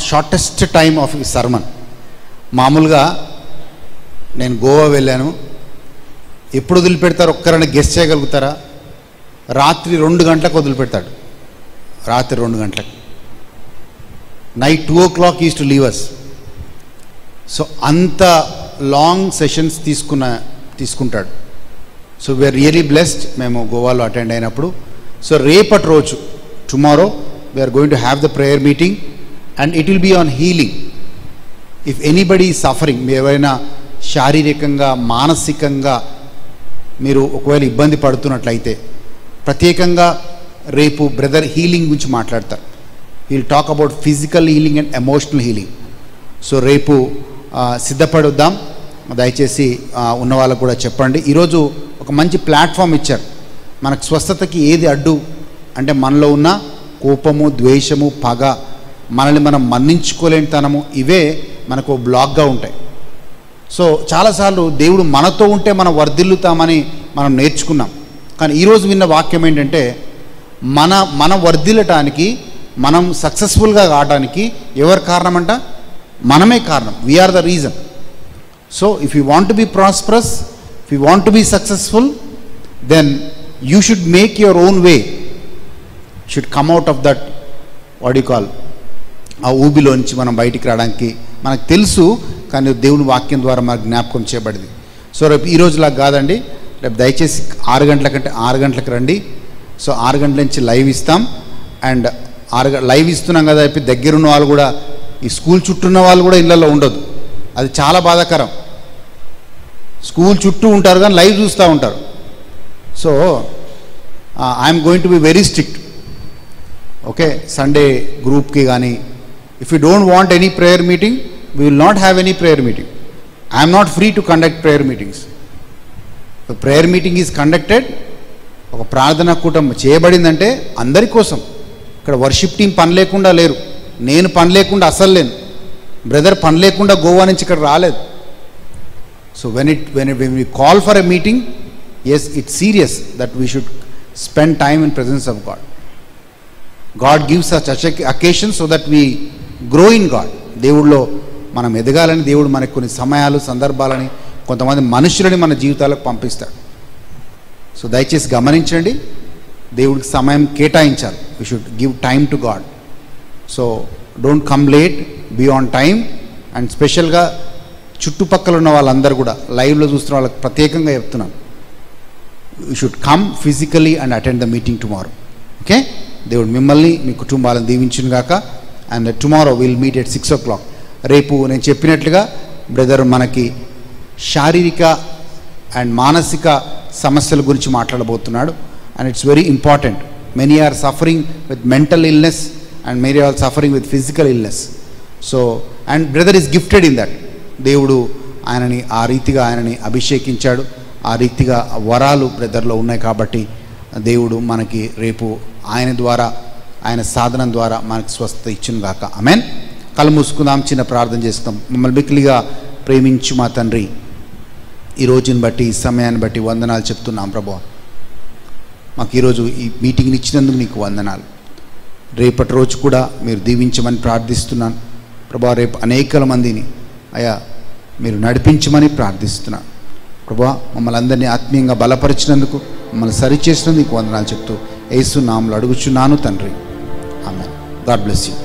shortest time of ఈ సర్మన్. మామూలుగా నేను గోవా వెళ్ళాను. ఎప్పుడు వదిలిపెడతారు ఒక్కరైనా గెస్ చేయగలుగుతారా? రాత్రి 2 గంటలకు వదిలిపెడతాడు. రాత్రి 2 గంటలకు. Night 2 o'clock is to leave us. So అంత లాంగ్ సెషన్స్ తీసుకుంటాడు. సో వీఆర్ రియలీ బ్లెస్డ్ మేము గోవాలో అటెండ్ అయినప్పుడు. సో రేపటి రోజు tomorrow we are going to have the prayer meeting and it will be on healing. If anybody is suffering, మీరు ఎవరైనా శారీరకంగా మానసికంగా మీరు ఒకవేళ ఇబ్బంది పడుతున్నట్లయితే ప్రత్యేకంగా రేపు బ్రదర్ హీలింగ్ గురించి మాట్లాడతారు. Will talk about physical healing and emotional healing. So రేపు సిద్ధపడుద్దాం. దయచేసి ఉన్న వాళ్ళకు కూడా చెప్పండి. ఈరోజు ఒక మంచి ప్లాట్ఫామ్ ఇచ్చారు. మనకు స్వస్థతకి ఏది అడ్డు అంటే మనలో ఉన్న కోపము, ద్వేషము, పగ, మనల్ని మనం మన్నించుకోలేనితనము, ఇవే మనకు బ్లాక్గా ఉంటాయి. సో చాలాసార్లు దేవుడు మనతో ఉంటే మనం వర్ధిల్లుతామని మనం నేర్చుకున్నాం. కానీ ఈరోజు విన్న వాక్యం ఏంటంటే మనం వర్ధిల్లటానికి, మనం సక్సెస్ఫుల్గా కావడానికి ఎవరు కారణం అంట? మనమే కారణం. We are the reason. So if you want to be prosperous, if you want to be successful, then you should make your own way, should come out of that what you call, ఆ ఊబిలో నుంచి మనం బయటికి రావడానికి మనకు తెలుసు, కానీ దేవుని వాక్యం ద్వారా మనకు జ్ఞాపకం చేయబడింది. సో రేపు ఈ రోజులాగా కాదండి, రేపు దయచేసి 6 గంటల కంటే 6 గంటలకు రండి. సో 6 గంటల నుంచి లైవ్ ఇస్తాం. అండ్ లైవ్ ఇస్తున్నాం కదా చెప్పి దగ్గరున్న వాళ్ళు కూడా, ఈ స్కూల్ చుట్టూ ఉన్న వాళ్ళు కూడా ఇళ్ళల్లో ఉండదు. అది చాలా బాధాకరం. స్కూల్ చుట్టూ ఉంటారు కానీ లైవ్ చూస్తూ ఉంటారు. So I'm going to be very strict. Okay, Sunday గ్రూప్కి కానీ, if you don't want any prayer meeting, we will not have any prayer meeting. I'm not free to conduct prayer meetings. Prayer meeting is conducted, ఒక ప్రార్థనా కూటం చేయబడిందంటే అందరి కోసం. ఇక్కడ worship team పని లేకుండా లేరు, నేను పని లేకుండా అసలు లేను, బ్రదర్ పని లేకుండా గోవా నుంచి ఇక్కడ రాలేదు. So when we call for a meeting, yes, it's serious that we should spend time in presence of God. God gives us such occasions so that we grow in God. దేవుడిలో మనం ఎదగాలని దేవుడు మనకు కొన్ని సమయాలు, సందర్భాలని, కొంతమంది మనుషులని మన జీవితాలకు పంపిస్తాడు. సో దయచేసి గమనించండి, దేవుడికి సమయం కేటాయించాలి. We should give time to God. So don't come late, be on time. And స్పెషల్గా చుట్టుపక్కల ఉన్న వాళ్ళందరూ కూడా, లైవ్లో చూస్తున్న వాళ్ళకి ప్రత్యేకంగా చెప్తున్నాను, you should come physically and attend the meeting tomorrow. Okay, దేవుడు మిమ్మల్ని, మీ కుటుంబాలను దీవించును గాక. And tomorrow will meet at 6 o'clock. రేపు నేను చెప్పినట్లుగా బ్రదర్ మనకి శారీరక అండ్ మానసిక సమస్యల గురించి మాట్లాడబోతున్నాడు. And it's very important. Many are suffering with mental illness and many are suffering with physical illness. So and brother is gifted in that. దేవుడు ఆయనని ఆ రీతిగా ఆయనని అభిషేకించాడు. ఆ రీతిగా వరాలు బ్రదర్లో ఉన్నాయి. కాబట్టి దేవుడు మనకి రేపు ఆయన ద్వారా, ఆయన సాధనం ద్వారా మనకు స్వస్థత ఇచ్చును గాక. ఆమేన్. కళ్ళు మూసుకుందాం, చిన్న ప్రార్థన చేస్తాం. మమ్మల్ని మిక్కిలిగా ప్రేమించు మా తండ్రి, ఈ రోజుని బట్టి, ఈ సమయాన్ని బట్టి వందనాలు చెప్తున్నాం ప్రభువా. మాకు ఈరోజు ఈ మీటింగ్ని ఇచ్చినందుకు నీకు వందనాలు. రేపటి రోజు కూడా మీరు దీవించమని ప్రార్థిస్తున్నాను ప్రభువా. రేపు అనేకల మందిని అయ్యా మీరు నడిపించమని ప్రార్థిస్తున్నాను ప్రభువా. మమ్మల్ని అందరినీ ఆత్మీయంగా బలపరిచినందుకు, మమ్మల్ని సరిచేసినందుకు నీకు వందనాలు చెప్తూ యేసు నామములో అడుగుచున్నాను తండ్రి. ఆమేన్. God bless you.